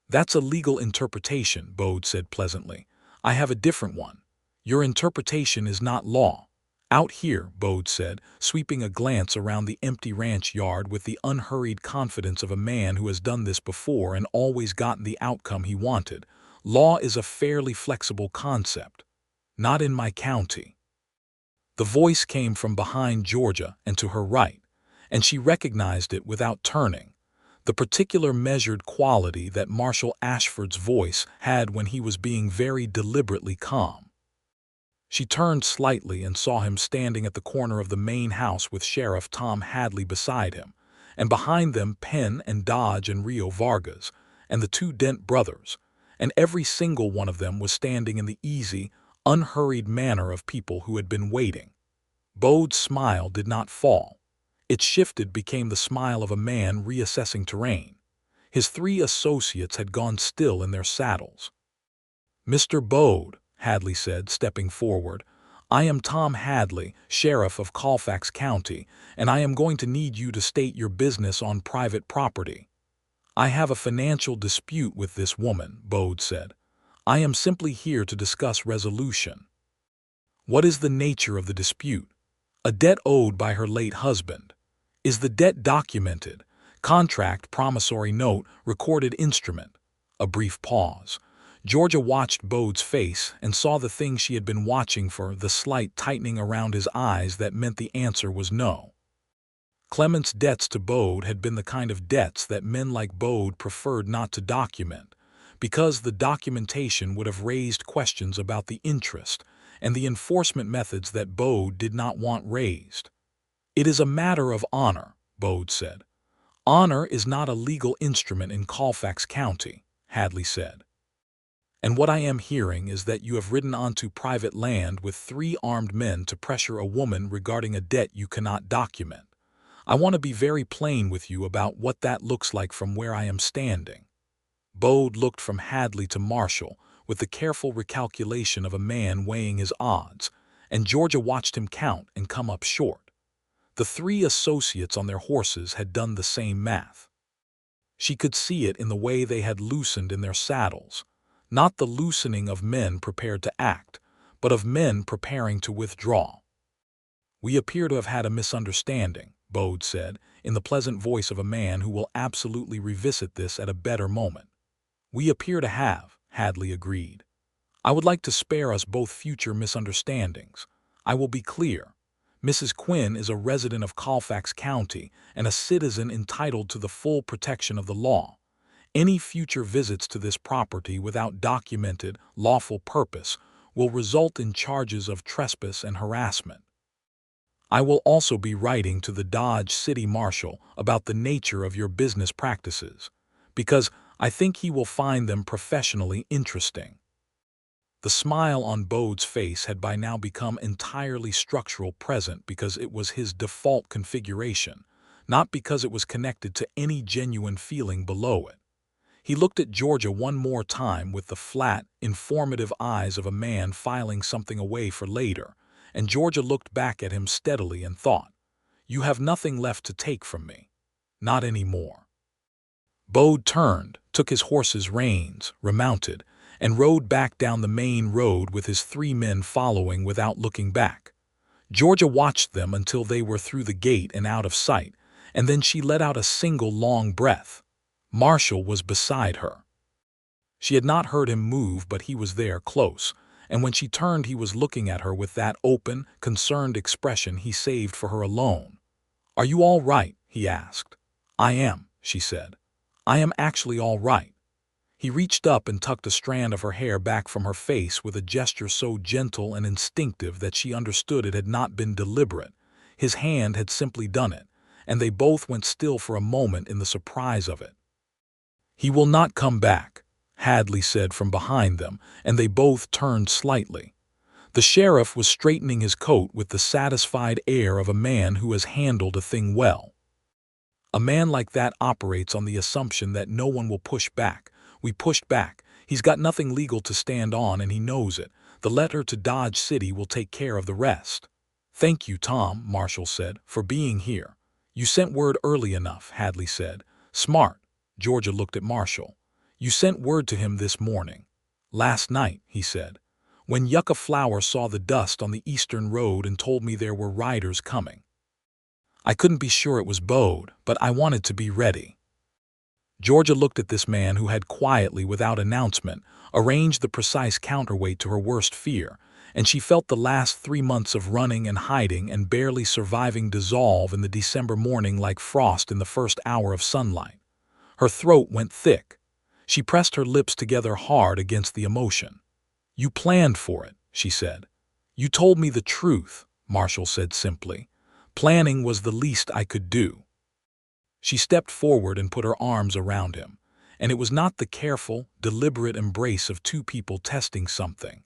"That's a legal interpretation," Bode said pleasantly. "I have a different one. Your interpretation is not law." "Out here," Bode said, sweeping a glance around the empty ranch yard with the unhurried confidence of a man who has done this before and always gotten the outcome he wanted, "law is a fairly flexible concept. Not in my county." The voice came from behind Georgia and to her right, and she recognized it without turning, the particular measured quality that Marshal Ashford's voice had when he was being very deliberately calm. She turned slightly and saw him standing at the corner of the main house with Sheriff Tom Hadley beside him, and behind them Penn and Dodge and Rio Vargas, and the 2 Dent brothers, and every single one of them was standing in the easy, unhurried manner of people who had been waiting. Bode's smile did not fall. It shifted, became the smile of a man reassessing terrain. His 3 associates had gone still in their saddles. "Mr. Bode," Hadley said, stepping forward, "I am Tom Hadley, Sheriff of Colfax County, and I am going to need you to state your business on private property." "I have a financial dispute with this woman," Bode said. "I am simply here to discuss resolution." "What is the nature of the dispute?" "A debt owed by her late husband." "Is the debt documented? Contract, promissory note, recorded instrument?" A brief pause. Georgia watched Bode's face and saw the thing she had been watching for, the slight tightening around his eyes that meant the answer was no. Clement's debts to Bode had been the kind of debts that men like Bode preferred not to document, because the documentation would have raised questions about the interest and the enforcement methods that Bode did not want raised. "It is a matter of honor," Bode said. "Honor is not a legal instrument in Colfax County," Hadley said. "And what I am hearing is that you have ridden onto private land with 3 armed men to pressure a woman regarding a debt you cannot document. I want to be very plain with you about what that looks like from where I am standing." Bode looked from Hadley to Marshall with the careful recalculation of a man weighing his odds, and Georgia watched him count and come up short. The 3 associates on their horses had done the same math. She could see it in the way they had loosened in their saddles, not the loosening of men prepared to act, but of men preparing to withdraw. "We appear to have had a misunderstanding," Bode said, in the pleasant voice of a man who will absolutely revisit this at a better moment. "We appear to have," Hadley agreed. "I would like to spare us both future misunderstandings. I will be clear. Mrs. Quinn is a resident of Colfax County and a citizen entitled to the full protection of the law. Any future visits to this property without documented, lawful purpose will result in charges of trespass and harassment. I will also be writing to the Dodge City Marshal about the nature of your business practices, because I think he will find them professionally interesting." The smile on Bode's face had by now become entirely structural present because it was his default configuration, not because it was connected to any genuine feeling below it. He looked at Georgia one more time with the flat, informative eyes of a man filing something away for later, and Georgia looked back at him steadily and thought, "You have nothing left to take from me. Not any more." Bode turned, took his horse's reins, remounted, and rode back down the main road with his 3 men following without looking back. Georgia watched them until they were through the gate and out of sight, and then she let out a single long breath. Marshall was beside her. She had not heard him move, but he was there, close, and when she turned he was looking at her with that open, concerned expression he saved for her alone. "Are you all right?" he asked. "I am," she said. "I am actually all right." He reached up and tucked a strand of her hair back from her face with a gesture so gentle and instinctive that she understood it had not been deliberate. His hand had simply done it, and they both went still for a moment in the surprise of it. "He will not come back," Hadley said from behind them, and they both turned slightly. The sheriff was straightening his coat with the satisfied air of a man who has handled a thing well. "A man like that operates on the assumption that no one will push back. We pushed back. He's got nothing legal to stand on and he knows it. The letter to Dodge City will take care of the rest." "Thank you, Tom," Marshall said, "for being here." "You sent word early enough," Hadley said. "Smart." Georgia looked at Marshall. "You sent word to him this morning." "Last night," he said, "when Yucca Flower saw the dust on the eastern road and told me there were riders coming. I couldn't be sure it was Bode, but I wanted to be ready." Georgia looked at this man who had quietly, without announcement, arranged the precise counterweight to her worst fear, and she felt the last 3 months of running and hiding and barely surviving dissolve in the December morning like frost in the first hour of sunlight. Her throat went thick. She pressed her lips together hard against the emotion. "You planned for it," she said. "You told me the truth," Marshall said simply. "Planning was the least I could do." She stepped forward and put her arms around him, and it was not the careful, deliberate embrace of 2 people testing something.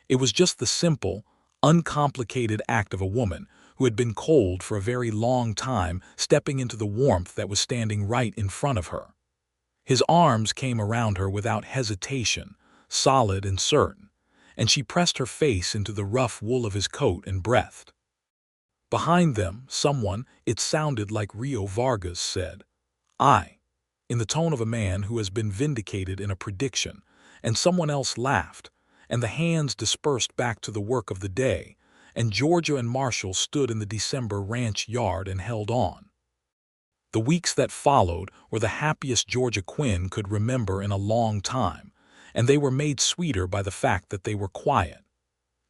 It was just the simple, uncomplicated act of a woman who had been cold for a very long time stepping into the warmth that was standing right in front of her. His arms came around her without hesitation, solid and certain, and she pressed her face into the rough wool of his coat and breathed. Behind them, someone, it sounded like Rio Vargas, said, "I," in the tone of a man who has been vindicated in a prediction, and someone else laughed, and the hands dispersed back to the work of the day, and Georgia and Marshall stood in the December ranch yard and held on. The weeks that followed were the happiest Georgia Quinn could remember in a long time, and they were made sweeter by the fact that they were quiet.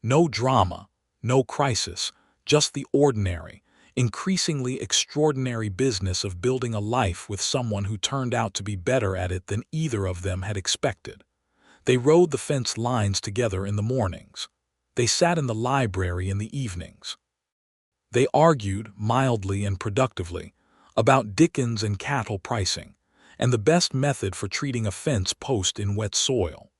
No drama, no crisis, just the ordinary, increasingly extraordinary business of building a life with someone who turned out to be better at it than either of them had expected. They rode the fence lines together in the mornings. They sat in the library in the evenings. They argued, mildly and productively, about Dickens and cattle pricing, and the best method for treating a fence post in wet soil.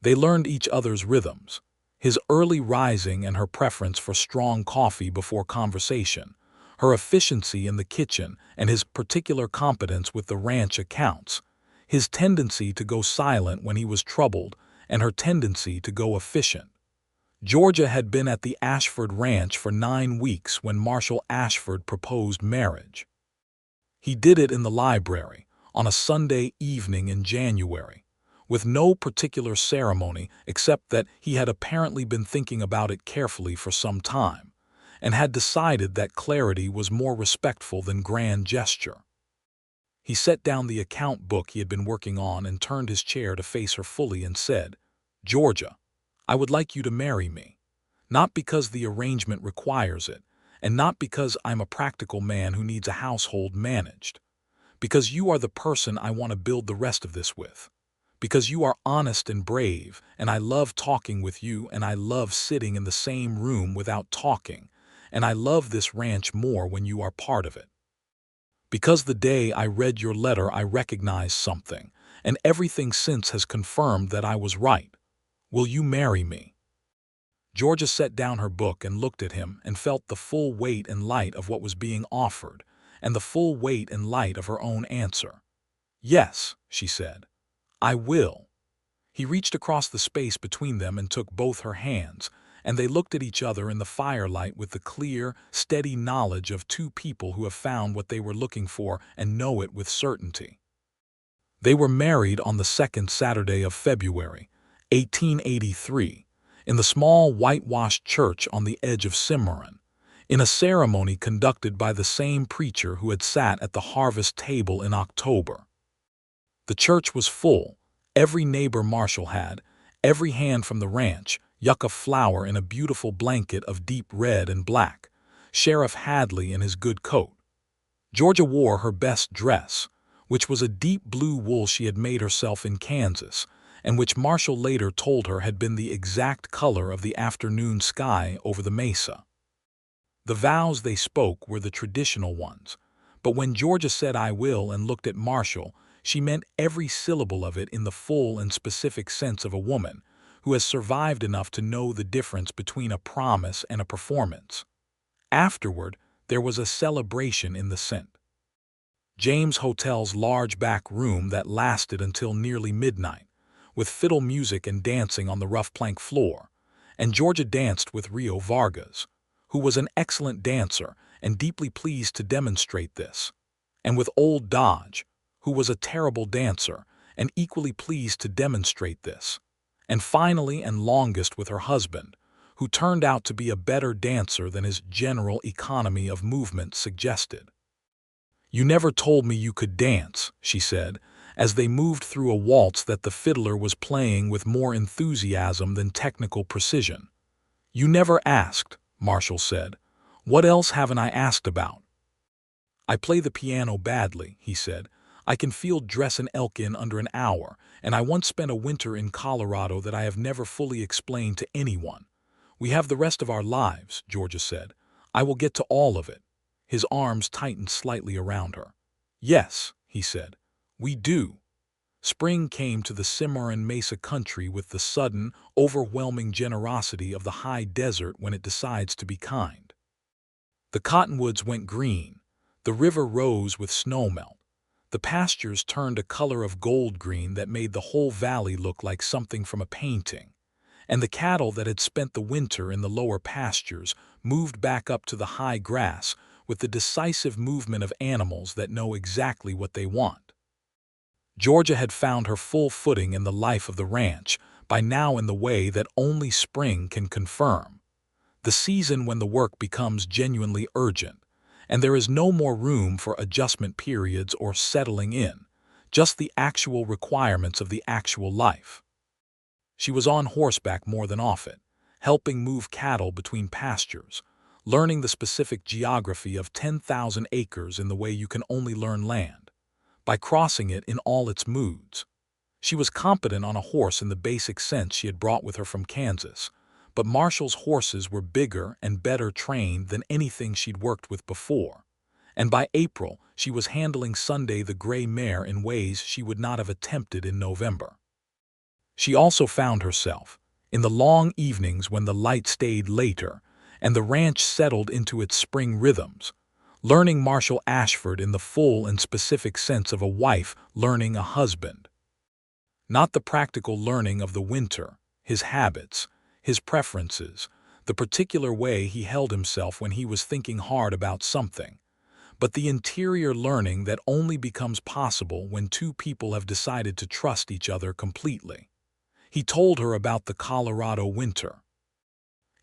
They learned each other's rhythms, his early rising and her preference for strong coffee before conversation, her efficiency in the kitchen and his particular competence with the ranch accounts, his tendency to go silent when he was troubled and her tendency to go efficient. Georgia had been at the Ashford Ranch for 9 weeks when Marshall Ashford proposed marriage. He did it in the library, on a Sunday evening in January, with no particular ceremony except that he had apparently been thinking about it carefully for some time, and had decided that clarity was more respectful than grand gesture. He set down the account book he had been working on and turned his chair to face her fully and said, "Georgia, I would like you to marry me, not because the arrangement requires it, and not because I'm a practical man who needs a household managed, because you are the person I want to build the rest of this with, because you are honest and brave, and I love talking with you, and I love sitting in the same room without talking, and I love this ranch more when you are part of it. Because the day I read your letter I recognized something, and everything since has confirmed that I was right. Will you marry me?" Georgia set down her book and looked at him and felt the full weight and light of what was being offered, and the full weight and light of her own answer. "Yes," she said, "I will." He reached across the space between them and took both her hands, and they looked at each other in the firelight with the clear, steady knowledge of two people who have found what they were looking for and know it with certainty. They were married on the second Saturday of February, 1883, in the small whitewashed church on the edge of Cimarron, in a ceremony conducted by the same preacher who had sat at the harvest table in October. The church was full. Every neighbor Marshall had, every hand from the ranch, Yucca Flower in a beautiful blanket of deep red and black, Sheriff Hadley in his good coat. Georgia wore her best dress, which was a deep blue wool she had made herself in Kansas, and which Marshall later told her had been the exact color of the afternoon sky over the mesa. The vows they spoke were the traditional ones, but when Georgia said "I will" and looked at Marshall, she meant every syllable of it in the full and specific sense of a woman who has survived enough to know the difference between a promise and a performance. Afterward, there was a celebration in the St. James Hotel's large back room that lasted until nearly midnight, with fiddle music and dancing on the rough plank floor, and Georgia danced with Rio Vargas, who was an excellent dancer and deeply pleased to demonstrate this, and with Old Dodge, who was a terrible dancer and equally pleased to demonstrate this, and finally and longest with her husband, who turned out to be a better dancer than his general economy of movement suggested. "You never told me you could dance," she said, as they moved through a waltz that the fiddler was playing with more enthusiasm than technical precision. "You never asked," Marshall said. "What else haven't I asked about?" "I play the piano badly," he said. "I can field Dress and Elkin under an hour, and I once spent a winter in Colorado that I have never fully explained to anyone. We have the rest of our lives," Georgia said. "I will get to all of it." His arms tightened slightly around her. "Yes," he said, "we do." Spring came to the Cimarron Mesa country with the sudden, overwhelming generosity of the high desert when it decides to be kind. The cottonwoods went green, the river rose with snowmelt, the pastures turned a color of gold green that made the whole valley look like something from a painting, and the cattle that had spent the winter in the lower pastures moved back up to the high grass with the decisive movement of animals that know exactly what they want. Georgia had found her full footing in the life of the ranch, by now in the way that only spring can confirm, the season when the work becomes genuinely urgent, and there is no more room for adjustment periods or settling in, just the actual requirements of the actual life. She was on horseback more than off it, helping move cattle between pastures, learning the specific geography of 10,000 acres in the way you can only learn land, by crossing it in all its moods. She was competent on a horse in the basic sense she had brought with her from Kansas, but Marshall's horses were bigger and better trained than anything she'd worked with before, and by April she was handling Sunday the gray mare in ways she would not have attempted in November. She also found herself, in the long evenings when the light stayed later and the ranch settled into its spring rhythms, learning Marshall Ashford in the full and specific sense of a wife learning a husband. Not the practical learning of the winter, his habits, his preferences, the particular way he held himself when he was thinking hard about something, but the interior learning that only becomes possible when two people have decided to trust each other completely. He told her about the Colorado winter.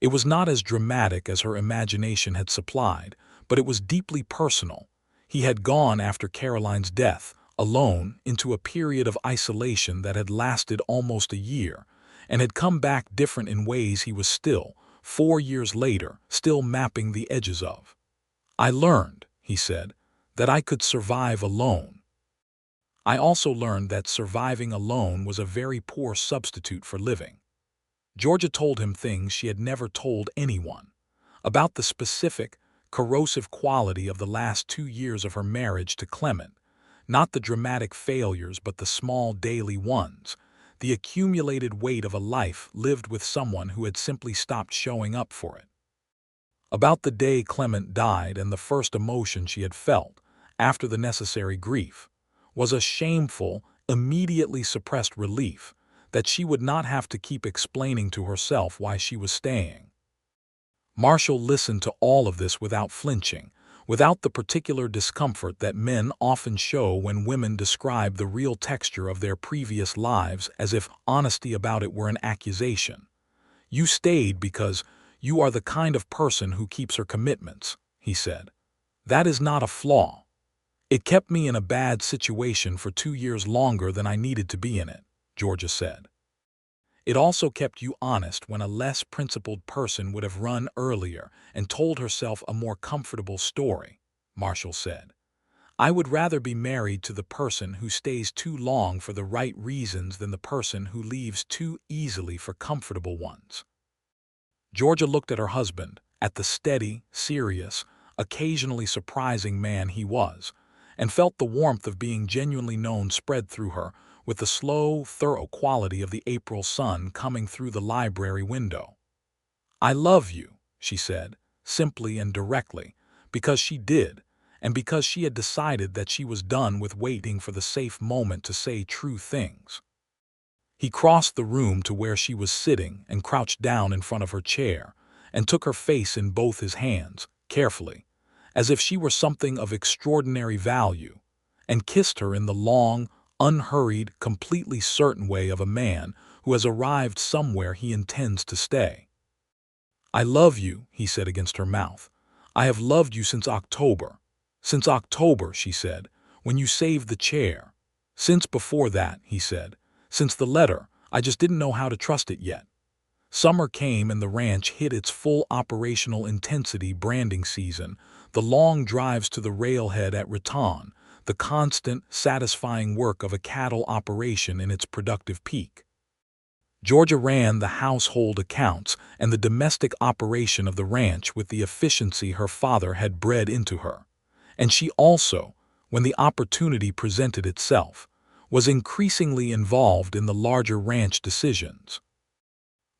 It was not as dramatic as her imagination had supplied, but it was deeply personal. He had gone after Caroline's death, alone, into a period of isolation that had lasted almost a year, and had come back different in ways he was still, 4 years later, still mapping the edges of. "I learned," he said, "that I could survive alone. I also learned that surviving alone was a very poor substitute for living." Georgia told him things she had never told anyone, about the specific, corrosive quality of the last 2 years of her marriage to Clement, not the dramatic failures but the small daily ones, the accumulated weight of a life lived with someone who had simply stopped showing up for it. About the day Clement died, and the first emotion she had felt, after the necessary grief, was a shameful, immediately suppressed relief that she would not have to keep explaining to herself why she was staying. Marshall listened to all of this without flinching, without the particular discomfort that men often show when women describe the real texture of their previous lives as if honesty about it were an accusation. "You stayed because you are the kind of person who keeps her commitments," he said. "That is not a flaw. It kept me in a bad situation for 2 years longer than I needed to be in it," Georgia said. "It also kept you honest when a less principled person would have run earlier and told herself a more comfortable story," Marshall said. "I would rather be married to the person who stays too long for the right reasons than the person who leaves too easily for comfortable ones." Georgia looked at her husband, at the steady, serious, occasionally surprising man he was, and felt the warmth of being genuinely known spread through her, with the slow, thorough quality of the April sun coming through the library window. "I love you," she said, simply and directly, because she did, and because she had decided that she was done with waiting for the safe moment to say true things. He crossed the room to where she was sitting and crouched down in front of her chair, and took her face in both his hands, carefully, as if she were something of extraordinary value, and kissed her in the long, unhurried, completely certain way of a man who has arrived somewhere he intends to stay. "I love you," he said against her mouth. "I have loved you since October." "Since October," she said, "when you saved the chair." "Since before that," he said. "Since the letter, I just didn't know how to trust it yet." Summer came and the ranch hit its full operational intensity branding season, the long drives to the railhead at Raton, the constant, satisfying work of a cattle operation in its productive peak. Georgia ran the household accounts and the domestic operation of the ranch with the efficiency her father had bred into her, and she also, when the opportunity presented itself, was increasingly involved in the larger ranch decisions.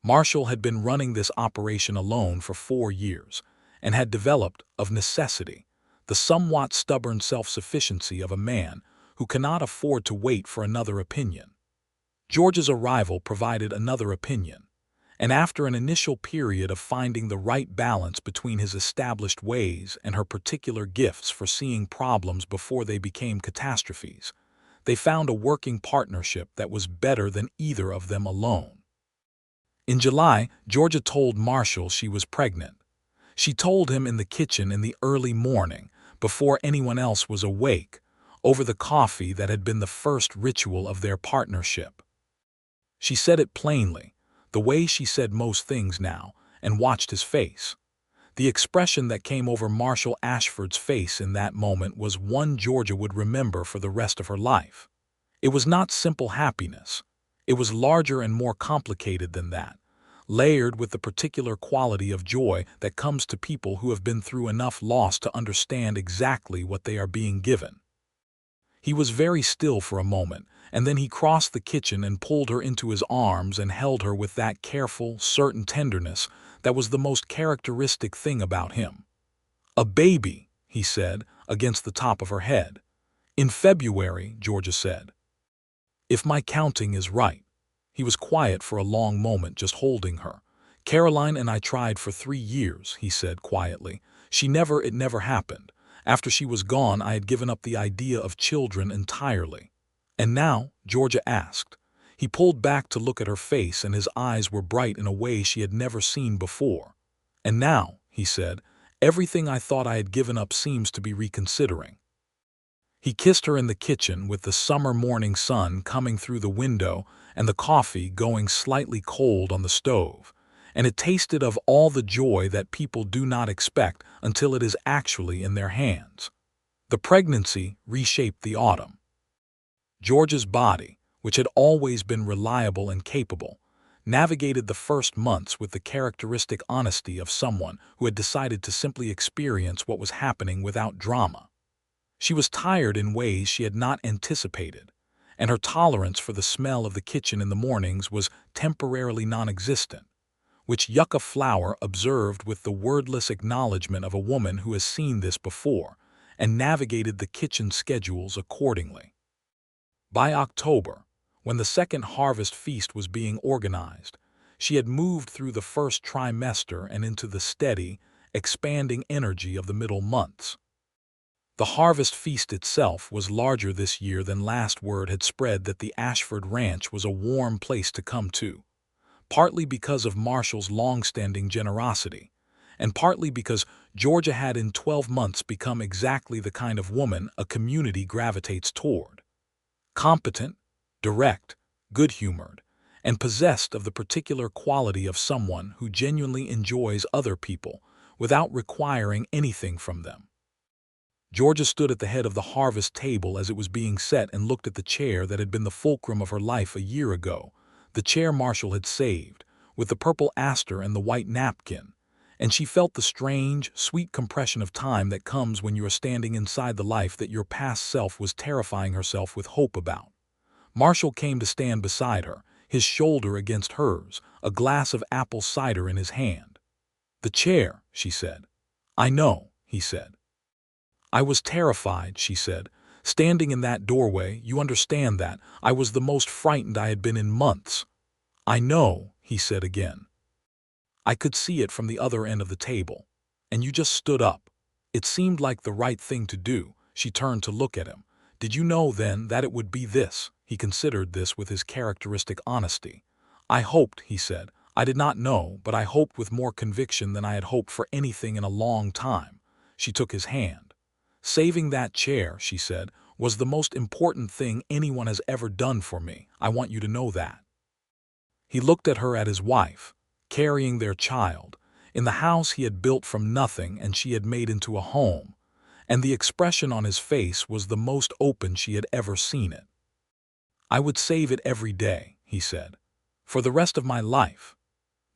Marshall had been running this operation alone for 4 years, and had developed, of necessity, the somewhat stubborn self-sufficiency of a man who cannot afford to wait for another opinion. George's arrival provided another opinion, and after an initial period of finding the right balance between his established ways and her particular gifts for seeing problems before they became catastrophes, they found a working partnership that was better than either of them alone. In July, Georgia told Marshall she was pregnant. She told him in the kitchen in the early morning, before anyone else was awake, over the coffee that had been the first ritual of their partnership. She said it plainly, the way she said most things now, and watched his face. The expression that came over Marshall Ashford's face in that moment was one Georgia would remember for the rest of her life. It was not simple happiness. It was larger and more complicated than that, layered with the particular quality of joy that comes to people who have been through enough loss to understand exactly what they are being given. He was very still for a moment, and then he crossed the kitchen and pulled her into his arms and held her with that careful, certain tenderness that was the most characteristic thing about him. "A baby," he said, against the top of her head. "In February," Georgia said. "If my counting is right." He was quiet for a long moment, just holding her. "Caroline and I tried for 3 years," he said quietly. It never happened. After she was gone, I had given up the idea of children entirely." "And now?" Georgia asked. He pulled back to look at her face, and his eyes were bright in a way she had never seen before. "And now," he said, "everything I thought I had given up seems to be reconsidering." He kissed her in the kitchen with the summer morning sun coming through the window and the coffee going slightly cold on the stove, and it tasted of all the joy that people do not expect until it is actually in their hands. The pregnancy reshaped the autumn. Georgia's body, which had always been reliable and capable, navigated the first months with the characteristic honesty of someone who had decided to simply experience what was happening without drama. She was tired in ways she had not anticipated, and her tolerance for the smell of the kitchen in the mornings was temporarily non-existent, which Yucca Flower observed with the wordless acknowledgement of a woman who has seen this before and navigated the kitchen schedules accordingly. By October, when the second harvest feast was being organized, she had moved through the first trimester and into the steady, expanding energy of the middle months. The harvest feast itself was larger this year than last. Word had spread that the Ashford Ranch was a warm place to come to, partly because of Marshall's long-standing generosity, and partly because Georgia had in 12 months become exactly the kind of woman a community gravitates toward. Competent, direct, good-humored, and possessed of the particular quality of someone who genuinely enjoys other people without requiring anything from them. Georgia stood at the head of the harvest table as it was being set and looked at the chair that had been the fulcrum of her life a year ago, the chair Marshall had saved, with the purple aster and the white napkin, and she felt the strange, sweet compression of time that comes when you are standing inside the life that your past self was terrifying herself with hope about. Marshall came to stand beside her, his shoulder against hers, a glass of apple cider in his hand. "The chair," she said. "I know," he said. "I was terrified," she said. "Standing in that doorway, you understand that, I was the most frightened I had been in months." "I know," he said again. "I could see it from the other end of the table. And you just stood up. It seemed like the right thing to do." She turned to look at him. "Did you know then that it would be this?" He considered this with his characteristic honesty. "I hoped," he said. "I did not know, but I hoped with more conviction than I had hoped for anything in a long time." She took his hand. "Saving that chair," she said, "was the most important thing anyone has ever done for me. I want you to know that." He looked at her, at his wife, carrying their child, in the house he had built from nothing and she had made into a home, and the expression on his face was the most open she had ever seen it. "I would save it every day," he said, "for the rest of my life."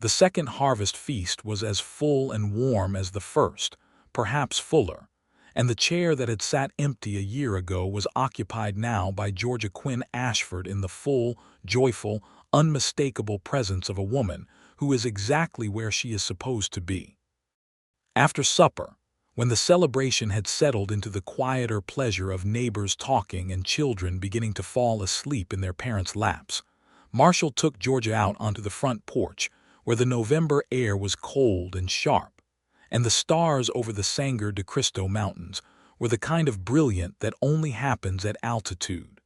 The second harvest feast was as full and warm as the first, perhaps fuller, and the chair that had sat empty a year ago was occupied now by Georgia Quinn Ashford in the full, joyful, unmistakable presence of a woman who is exactly where she is supposed to be. After supper, when the celebration had settled into the quieter pleasure of neighbors talking and children beginning to fall asleep in their parents' laps, Marshall took Georgia out onto the front porch, where the November air was cold and sharp, and the stars over the Sangre de Cristo Mountains were the kind of brilliant that only happens at altitude.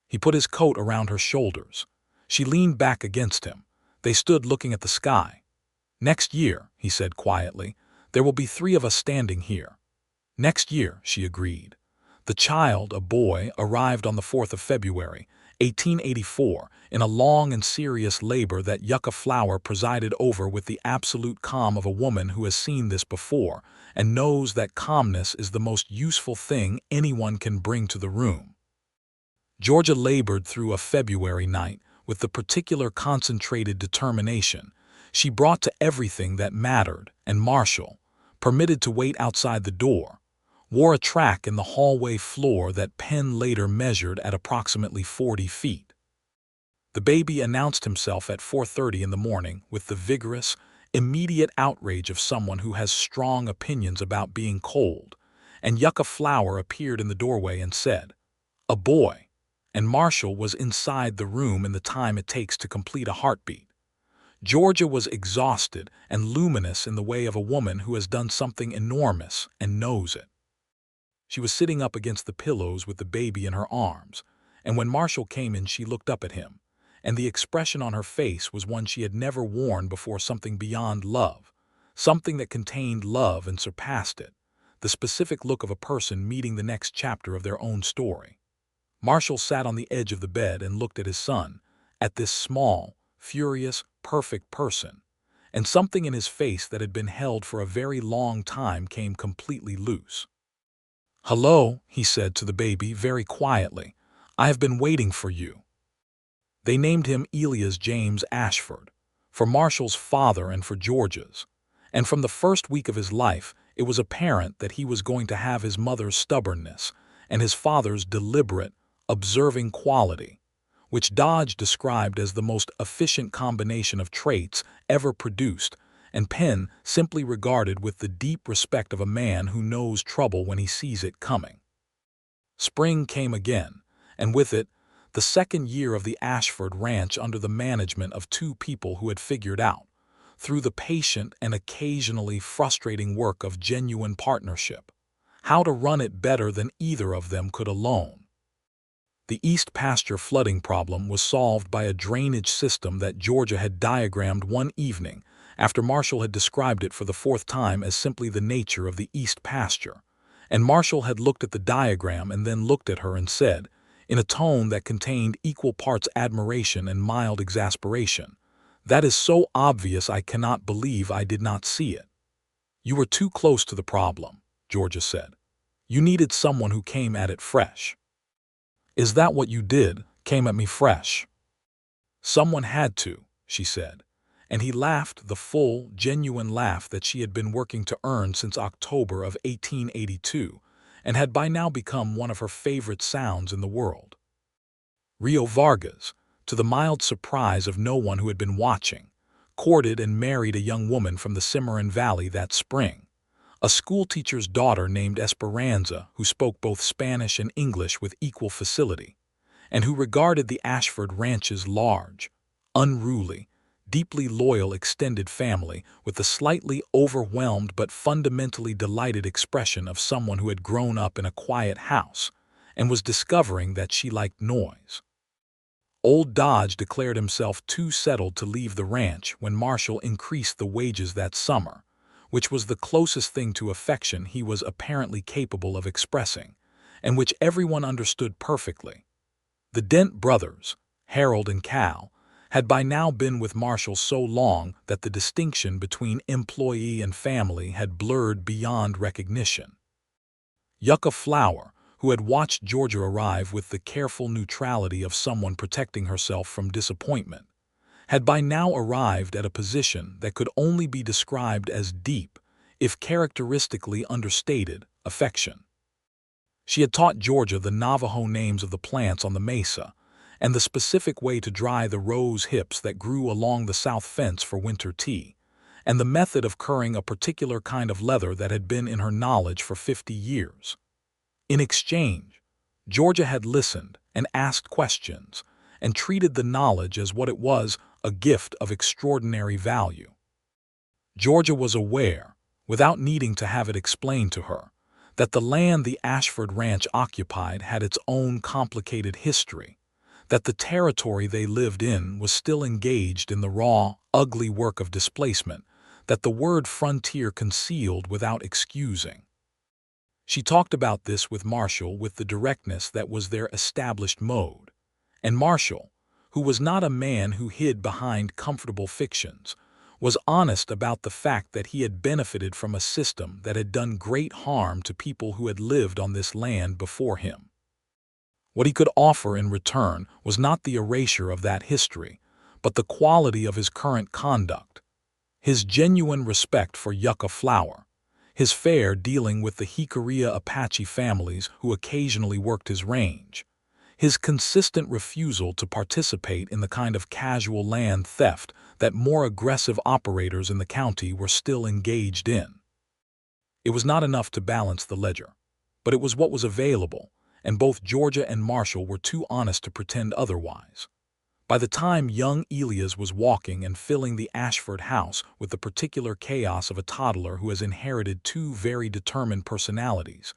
He put his coat around her shoulders. She leaned back against him. They stood looking at the sky. "Next year," he said quietly, "there will be 3 of us standing here." "Next year," she agreed. The child, a boy, arrived on the 4th of February, 1884, in a long and serious labor that Yucca Flower presided over with the absolute calm of a woman who has seen this before and knows that calmness is the most useful thing anyone can bring to the room. Georgia labored through a February night with the particular concentrated determination she brought to everything that mattered, and Marshall, permitted to wait outside the door, wore a track in the hallway floor that Penn later measured at approximately 40 feet. The baby announced himself at 4:30 in the morning with the vigorous, immediate outrage of someone who has strong opinions about being cold, and Yucca Flower appeared in the doorway and said, "A boy," and Marshall was inside the room in the time it takes to complete a heartbeat. Georgia was exhausted and luminous in the way of a woman who has done something enormous and knows it. She was sitting up against the pillows with the baby in her arms, and when Marshall came in she looked up at him, and the expression on her face was one she had never worn before, something beyond love, something that contained love and surpassed it, the specific look of a person meeting the next chapter of their own story. Marshall sat on the edge of the bed and looked at his son, at this small, furious, perfect person, and something in his face that had been held for a very long time came completely loose. "Hello," he said to the baby very quietly. "I have been waiting for you." They named him Elias James Ashford, for Marshall's father and for Georgia's, and from the first week of his life it was apparent that he was going to have his mother's stubbornness and his father's deliberate, observing quality, which Dodge described as the most efficient combination of traits ever produced, and Penn simply regarded with the deep respect of a man who knows trouble when he sees it coming. Spring came again, and with it, the second year of the Ashford Ranch under the management of two people who had figured out, through the patient and occasionally frustrating work of genuine partnership, how to run it better than either of them could alone. The East Pasture flooding problem was solved by a drainage system that Georgia had diagrammed one evening after Marshall had described it for the fourth time as simply the nature of the East Pasture, and Marshall had looked at the diagram and then looked at her and said, in a tone that contained equal parts admiration and mild exasperation, "That is so obvious I cannot believe I did not see it." "You were too close to the problem," Georgia said. "You needed someone who came at it fresh." "Is that what you did, came at me fresh?" "Someone had to," she said, and he laughed the full, genuine laugh that she had been working to earn since October of 1882 and had by now become one of her favorite sounds in the world. Rio Vargas, to the mild surprise of no one who had been watching, courted and married a young woman from the Cimarron Valley that spring, a schoolteacher's daughter named Esperanza who spoke both Spanish and English with equal facility, and who regarded the Ashford Ranch's large, unruly, deeply loyal extended family with the slightly overwhelmed but fundamentally delighted expression of someone who had grown up in a quiet house and was discovering that she liked noise. Old Dodge declared himself too settled to leave the ranch when Marshall increased the wages that summer, which was the closest thing to affection he was apparently capable of expressing, and which everyone understood perfectly. The Dent brothers, Harold and Cal, had by now been with Marshall so long that the distinction between employee and family had blurred beyond recognition. Yucca Flower, who had watched Georgia arrive with the careful neutrality of someone protecting herself from disappointment, had by now arrived at a position that could only be described as deep, if characteristically understated, affection. She had taught Georgia the Navajo names of the plants on the mesa, and the specific way to dry the rose hips that grew along the south fence for winter tea, and the method of curing a particular kind of leather that had been in her knowledge for 50 years. In exchange, Georgia had listened and asked questions, and treated the knowledge as what it was, a gift of extraordinary value. Georgia was aware, without needing to have it explained to her, that the land the Ashford Ranch occupied had its own complicated history, that the territory they lived in was still engaged in the raw, ugly work of displacement that the word frontier concealed without excusing. She talked about this with Marshall with the directness that was their established mode, And Marshall, who was not a man who hid behind comfortable fictions, was honest about the fact that he had benefited from a system that had done great harm to people who had lived on this land before him. What he could offer in return was not the erasure of that history, but the quality of his current conduct, his genuine respect for Yucca Flower, his fair dealing with the Jicarilla Apache families who occasionally worked his range, his consistent refusal to participate in the kind of casual land theft that more aggressive operators in the county were still engaged in. It was not enough to balance the ledger, but it was what was available, and both Georgia and Marshall were too honest to pretend otherwise. By the time young Elias was walking and filling the Ashford house with the particular chaos of a toddler who has inherited two very determined personalities,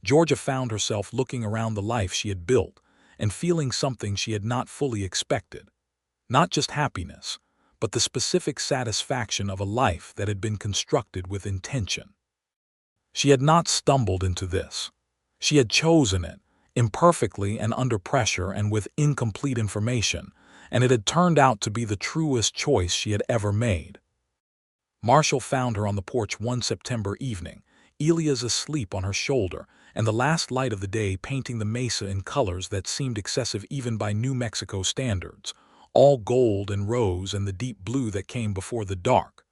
Georgia found herself looking around the life she had built and feeling something she had not fully expected. Not just happiness, but the specific satisfaction of a life that had been constructed with intention. She had not stumbled into this. She had chosen it, imperfectly and under pressure and with incomplete information, and it had turned out to be the truest choice she had ever made. Marshall found her on the porch one September evening, Elias asleep on her shoulder, and the last light of the day painting the mesa in colors that seemed excessive even by New Mexico standards, all gold and rose and the deep blue that came before the dark.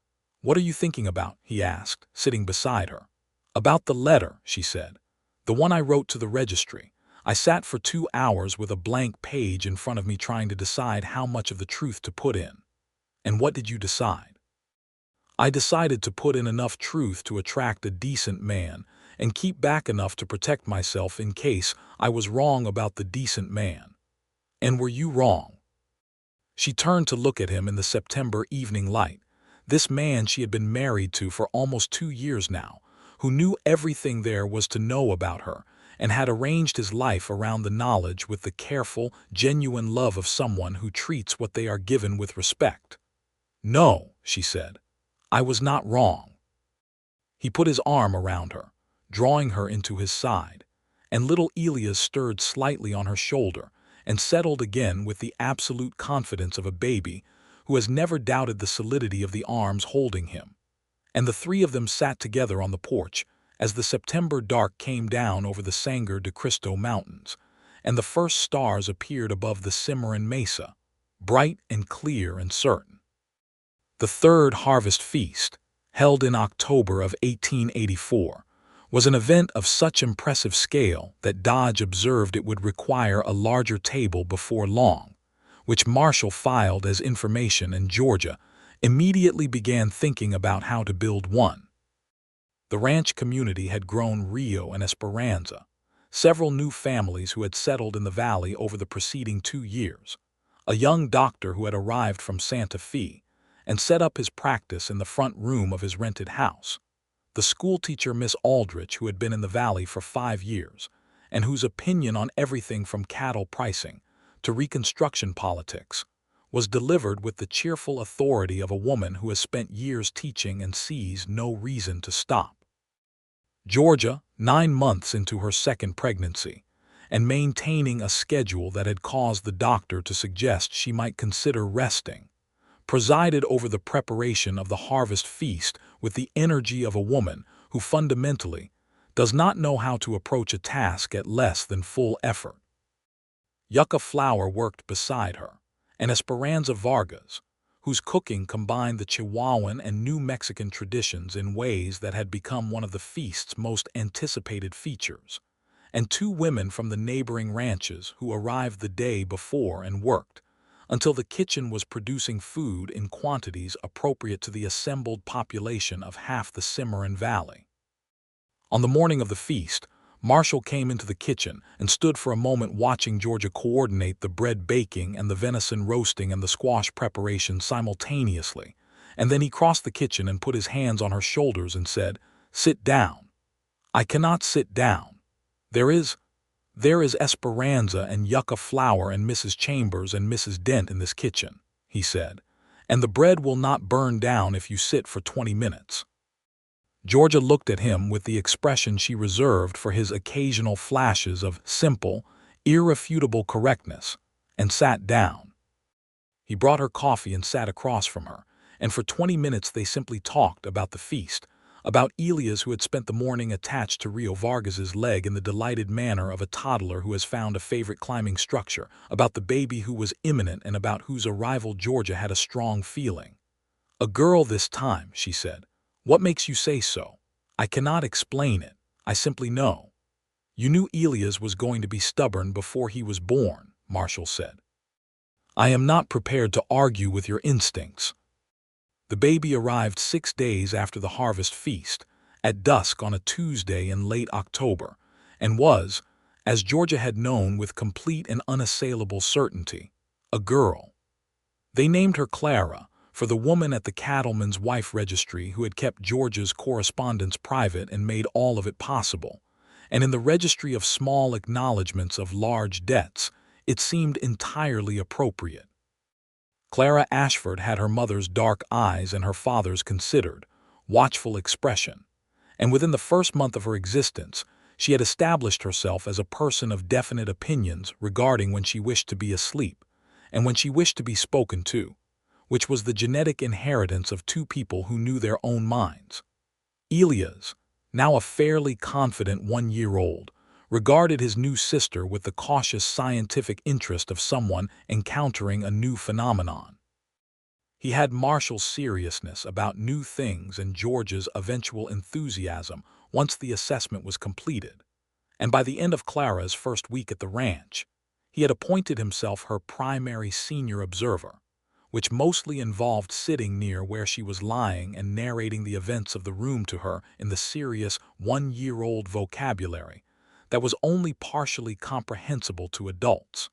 "What are you thinking about?" he asked, sitting beside her. "About the letter," she said. "The one I wrote to the registry. I sat for 2 hours with a blank page in front of me trying to decide how much of the truth to put in." "And what did you decide?" "I decided to put in enough truth to attract a decent man and keep back enough to protect myself in case I was wrong about the decent man." "And were you wrong?" She turned to look at him in the September evening light, this man she had been married to for almost 2 years now, who knew everything there was to know about her, and had arranged his life around the knowledge with the careful, genuine love of someone who treats what they are given with respect. "No," she said, "I was not wrong." He put his arm around her, drawing her into his side, and little Elias stirred slightly on her shoulder and settled again with the absolute confidence of a baby who has never doubted the solidity of the arms holding him. And the three of them sat together on the porch as the September dark came down over the Sangre de Cristo Mountains, and the first stars appeared above the Cimarron Mesa, bright and clear and certain. The third harvest feast, held in October of 1884, was an event of such impressive scale that Dodge observed it would require a larger table before long, which Marshall filed as information, and Georgia immediately began thinking about how to build one. The ranch community had grown Rio and Esperanza, several new families who had settled in the valley over the preceding 2 years, a young doctor who had arrived from Santa Fe and set up his practice in the front room of his rented house, the schoolteacher Miss Aldrich, who had been in the valley for 5 years and whose opinion on everything from cattle pricing to Reconstruction politics was delivered with the cheerful authority of a woman who has spent years teaching and sees no reason to stop. Georgia, 9 months into her second pregnancy, and maintaining a schedule that had caused the doctor to suggest she might consider resting, presided over the preparation of the harvest feast with the energy of a woman who fundamentally does not know how to approach a task at less than full effort. Yucca Flower worked beside her, and Esperanza Vargas, whose cooking combined the Chihuahuan and New Mexican traditions in ways that had become one of the feast's most anticipated features, and 2 women from the neighboring ranches who arrived the day before and worked until the kitchen was producing food in quantities appropriate to the assembled population of half the Cimarron Valley. On the morning of the feast, Marshall came into the kitchen and stood for a moment watching Georgia coordinate the bread baking and the venison roasting and the squash preparation simultaneously, and then he crossed the kitchen and put his hands on her shoulders and said, "Sit down." "I cannot sit down. There is Esperanza and Yucca Flower and Mrs. Chambers and Mrs. Dent in this kitchen," he said, "and the bread will not burn down if you sit for 20 minutes. Georgia looked at him with the expression she reserved for his occasional flashes of simple, irrefutable correctness, and sat down. He brought her coffee and sat across from her, and for 20 minutes they simply talked about the feast, about Elias who had spent the morning attached to Rio Vargas's leg in the delighted manner of a toddler who has found a favorite climbing structure, about the baby who was imminent and about whose arrival Georgia had a strong feeling. "A girl this time," she said. "What makes you say so?" "I cannot explain it. I simply know." "You knew Elias was going to be stubborn before he was born," Marshall said. "I am not prepared to argue with your instincts." The baby arrived 6 days after the harvest feast, at dusk on a Tuesday in late October, and was, as Georgia had known with complete and unassailable certainty, a girl. They named her Clara, for the woman at the Cattleman's wife registry who had kept Georgia's correspondence private and made all of it possible, and in the registry of small acknowledgments of large debts, it seemed entirely appropriate. Clara Ashford had her mother's dark eyes and her father's considered, watchful expression, and within the first month of her existence, she had established herself as a person of definite opinions regarding when she wished to be asleep and when she wished to be spoken to, which was the genetic inheritance of two people who knew their own minds. Elias, now a fairly confident 1-year-old, regarded his new sister with the cautious scientific interest of someone encountering a new phenomenon. He had Marshall's seriousness about new things and Georgia's eventual enthusiasm once the assessment was completed, and by the end of Clara's first week at the ranch, he had appointed himself her primary senior observer, which mostly involved sitting near where she was lying and narrating the events of the room to her in the serious 1-year-old vocabulary that was only partially comprehensible to adults.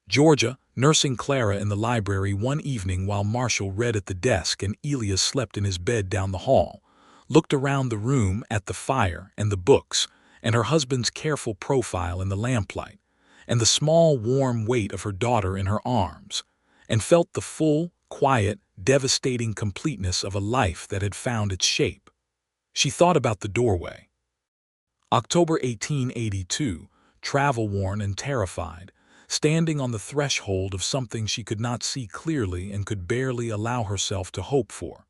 Georgia, nursing Clara in the library one evening while Marshall read at the desk and Elias slept in his bed down the hall, looked around the room at the fire and the books and her husband's careful profile in the lamplight and the small warm weight of her daughter in her arms, and felt the full, quiet, devastating completeness of a life that had found its shape. She thought about the doorway. October 1882, travel-worn and terrified, standing on the threshold of something she could not see clearly and could barely allow herself to hope for.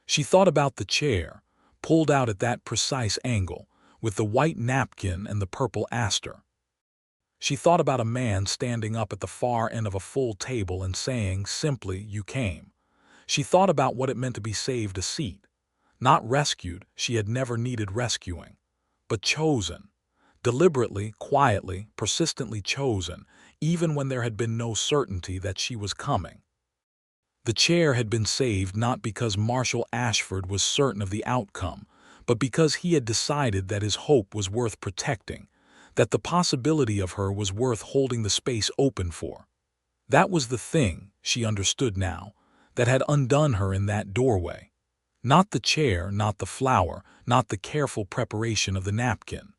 She thought about the chair, pulled out at that precise angle, with the white napkin and the purple aster. She thought about a man standing up at the far end of a full table and saying simply, "You came." She thought about what it meant to be saved a seat. Not rescued, she had never needed rescuing, but chosen. Deliberately, quietly, persistently chosen, even when there had been no certainty that she was coming. The chair had been saved not because Marshall Ashford was certain of the outcome, but because he had decided that his hope was worth protecting, that the possibility of her was worth holding the space open for. That was the thing, she understood now, that had undone her in that doorway. Not the chair, not the flower, not the careful preparation of the napkin.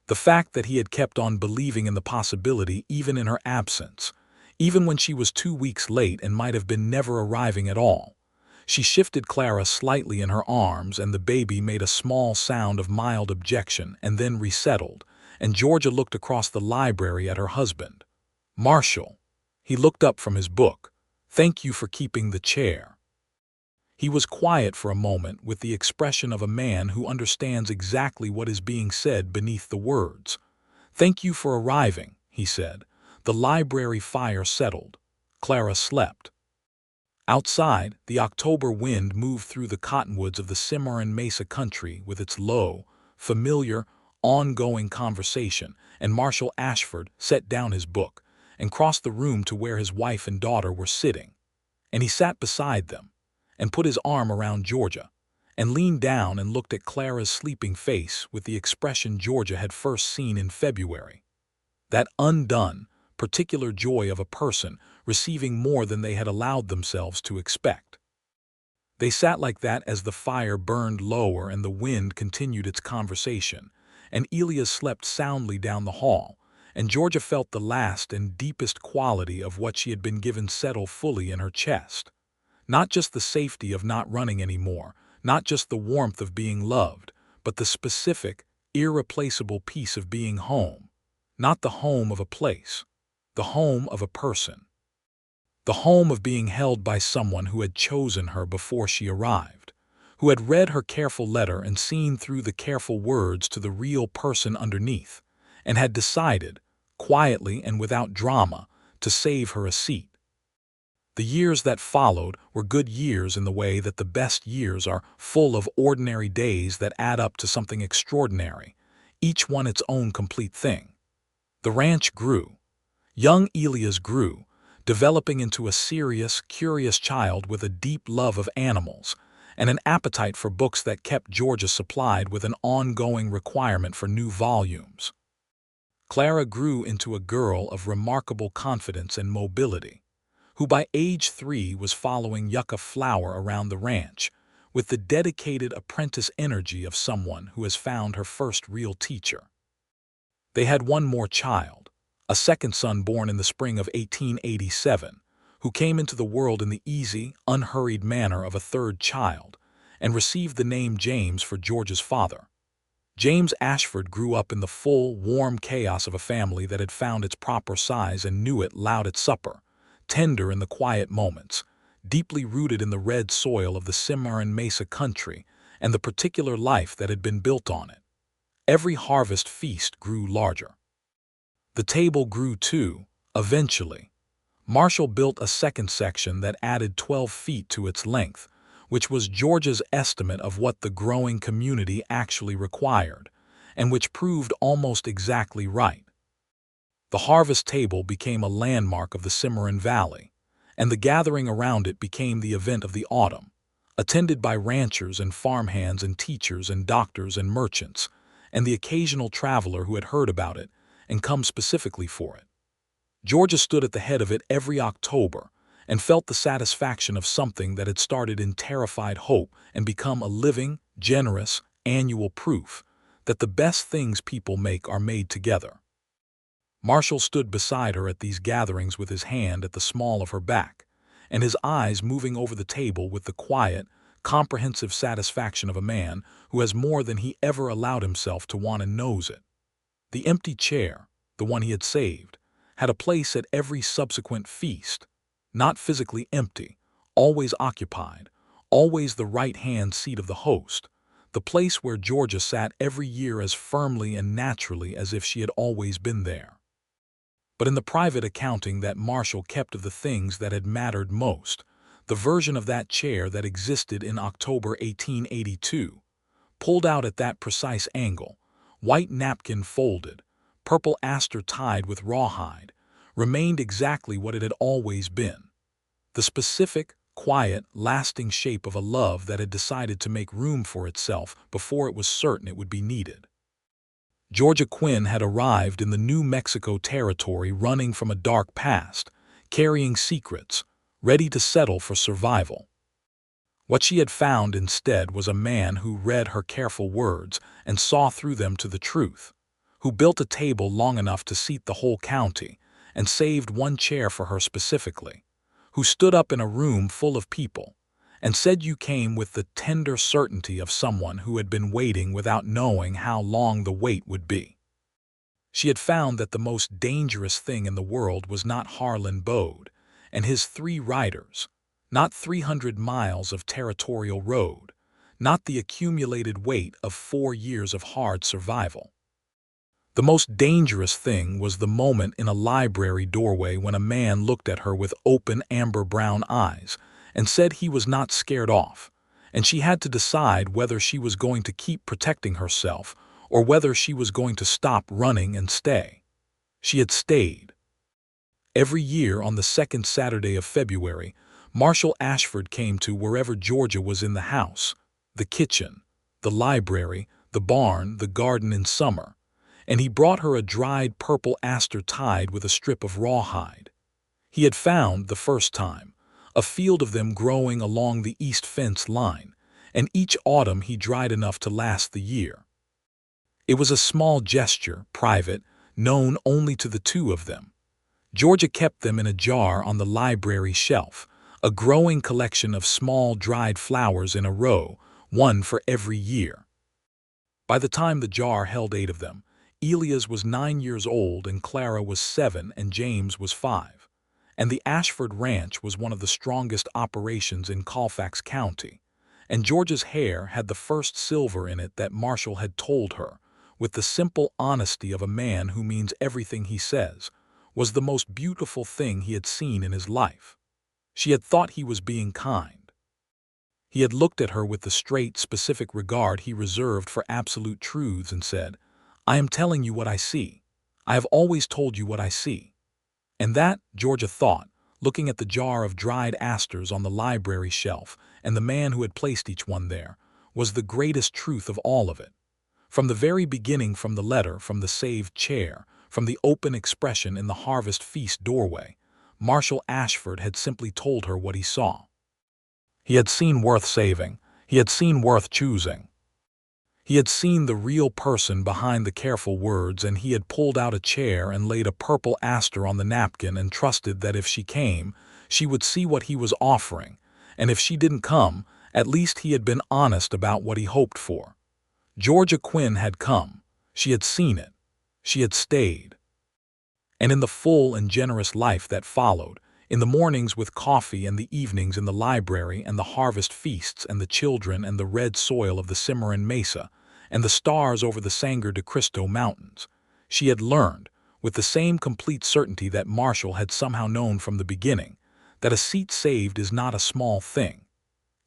The fact that he had kept on believing in the possibility even in her absence, even when she was 2 weeks late and might have been never arriving at all. She shifted Clara slightly in her arms and the baby made a small sound of mild objection and then resettled, and Georgia looked across the library at her husband. "Marshall." He looked up from his book. "Thank you for keeping the chair." He was quiet for a moment with the expression of a man who understands exactly what is being said beneath the words. "Thank you for arriving," he said. The library fire settled. Clara slept. Outside, the October wind moved through the cottonwoods of the Cimarron Mesa country with its low, familiar, ongoing conversation, and Marshall Ashford set down his book and crossed the room to where his wife and daughter were sitting. And he sat beside them and put his arm around Georgia and leaned down and looked at Clara's sleeping face with the expression Georgia had first seen in February. That undone, particular joy of a person receiving more than they had allowed themselves to expect. They sat like that as the fire burned lower and the wind continued its conversation, and Elias slept soundly down the hall, and Georgia felt the last and deepest quality of what she had been given settle fully in her chest. Not just the safety of not running anymore, not just the warmth of being loved, but the specific, irreplaceable peace of being home. Not the home of a place, the home of a person. The home of being held by someone who had chosen her before she arrived, who had read her careful letter and seen through the careful words to the real person underneath, and had decided, quietly and without drama, to save her a seat. The years that followed were good years in the way that the best years are, full of ordinary days that add up to something extraordinary, each one its own complete thing. The ranch grew. Young Elias grew, developing into a serious, curious child with a deep love of animals and an appetite for books that kept Georgia supplied with an ongoing requirement for new volumes. Clara grew into a girl of remarkable confidence and mobility, who by age 3 was following Yucca Flower around the ranch, with the dedicated apprentice energy of someone who has found her first real teacher. They had one more child, a second son born in the spring of 1887, who came into the world in the easy, unhurried manner of a third child, and received the name James for George's father. James Ashford grew up in the full, warm chaos of a family that had found its proper size and knew it loud at supper, tender in the quiet moments, deeply rooted in the red soil of the Cimarron Mesa country and the particular life that had been built on it. Every harvest feast grew larger. The table grew too, eventually. Marshall built a second section that added 12 feet to its length, which was Georgia's estimate of what the growing community actually required, and which proved almost exactly right. The harvest table became a landmark of the Cimarron Valley, and the gathering around it became the event of the autumn, attended by ranchers and farmhands and teachers and doctors and merchants, and the occasional traveler who had heard about it and come specifically for it. Georgia stood at the head of it every October and felt the satisfaction of something that had started in terrified hope and become a living, generous, annual proof that the best things people make are made together. Marshall stood beside her at these gatherings with his hand at the small of her back, and his eyes moving over the table with the quiet, comprehensive satisfaction of a man who has more than he ever allowed himself to want and knows it. The empty chair, the one he had saved, had a place at every subsequent feast, not physically empty, always occupied, always the right-hand seat of the host, the place where Georgia sat every year as firmly and naturally as if she had always been there. But in the private accounting that Marshall kept of the things that had mattered most, the version of that chair that existed in October 1882, pulled out at that precise angle, white napkin folded, purple aster tied with rawhide, remained exactly what it had always been. The specific, quiet, lasting shape of a love that had decided to make room for itself before it was certain it would be needed. Georgia Quinn had arrived in the New Mexico territory running from a dark past, carrying secrets, ready to settle for survival. What she had found instead was a man who read her careful words and saw through them to the truth, who built a table long enough to seat the whole county and saved one chair for her specifically, who stood up in a room full of people and said you came with the tender certainty of someone who had been waiting without knowing how long the wait would be. She had found that the most dangerous thing in the world was not Harlan Bode and his 3 riders, not 300 miles of territorial road, not the accumulated weight of 4 years of hard survival. The most dangerous thing was the moment in a library doorway when a man looked at her with open amber-brown eyes and said he was not scared off, and she had to decide whether she was going to keep protecting herself or whether she was going to stop running and stay. She had stayed. Every year on the second Saturday of February, Marshall Ashford came to wherever Georgia was in the house, the kitchen, the library, the barn, the garden in summer, and he brought her a dried purple aster tied with a strip of rawhide. He had found, the first time, a field of them growing along the east fence line, and each autumn he dried enough to last the year. It was a small gesture, private, known only to the 2 of them. Georgia kept them in a jar on the library shelf, a growing collection of small dried flowers in a row, one for every year. By the time the jar held 8 of them, Elias was 9 years old and Clara was 7 and James was 5. And the Ashford Ranch was one of the strongest operations in Colfax County. And Georgia's hair had the first silver in it that Marshall had told her, with the simple honesty of a man who means everything he says, was the most beautiful thing he had seen in his life. She had thought he was being kind. He had looked at her with the straight, specific regard he reserved for absolute truths and said, "I am telling you what I see. I have always told you what I see." And that, Georgia thought, looking at the jar of dried asters on the library shelf and the man who had placed each one there, was the greatest truth of all of it. From the very beginning, from the letter, from the saved chair, from the open expression in the Harvest Feast doorway, Marshall Ashford had simply told her what he saw. He had seen worth saving. He had seen worth choosing. He had seen the real person behind the careful words, and he had pulled out a chair and laid a purple aster on the napkin and trusted that if she came, she would see what he was offering, and if she didn't come, at least he had been honest about what he hoped for. Georgia Quinn had come. She had seen it. She had stayed. And in the full and generous life that followed, in the mornings with coffee and the evenings in the library and the harvest feasts and the children and the red soil of the Cimarron Mesa and the stars over the Sangre de Cristo Mountains, she had learned, with the same complete certainty that Marshall had somehow known from the beginning, that a seat saved is not a small thing.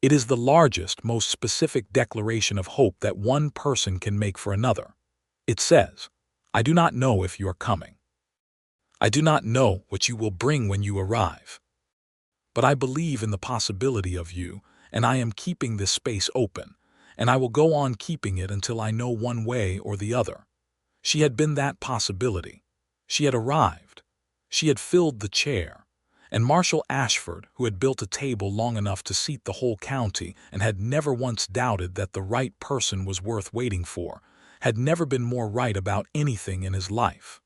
It is the largest, most specific declaration of hope that one person can make for another. It says, "I do not know if you are coming. I do not know what you will bring when you arrive. But I believe in the possibility of you, and I am keeping this space open, and I will go on keeping it until I know one way or the other." She had been that possibility. She had arrived. She had filled the chair. And Marshall Ashford, who had built a table long enough to seat the whole county and had never once doubted that the right person was worth waiting for, had never been more right about anything in his life.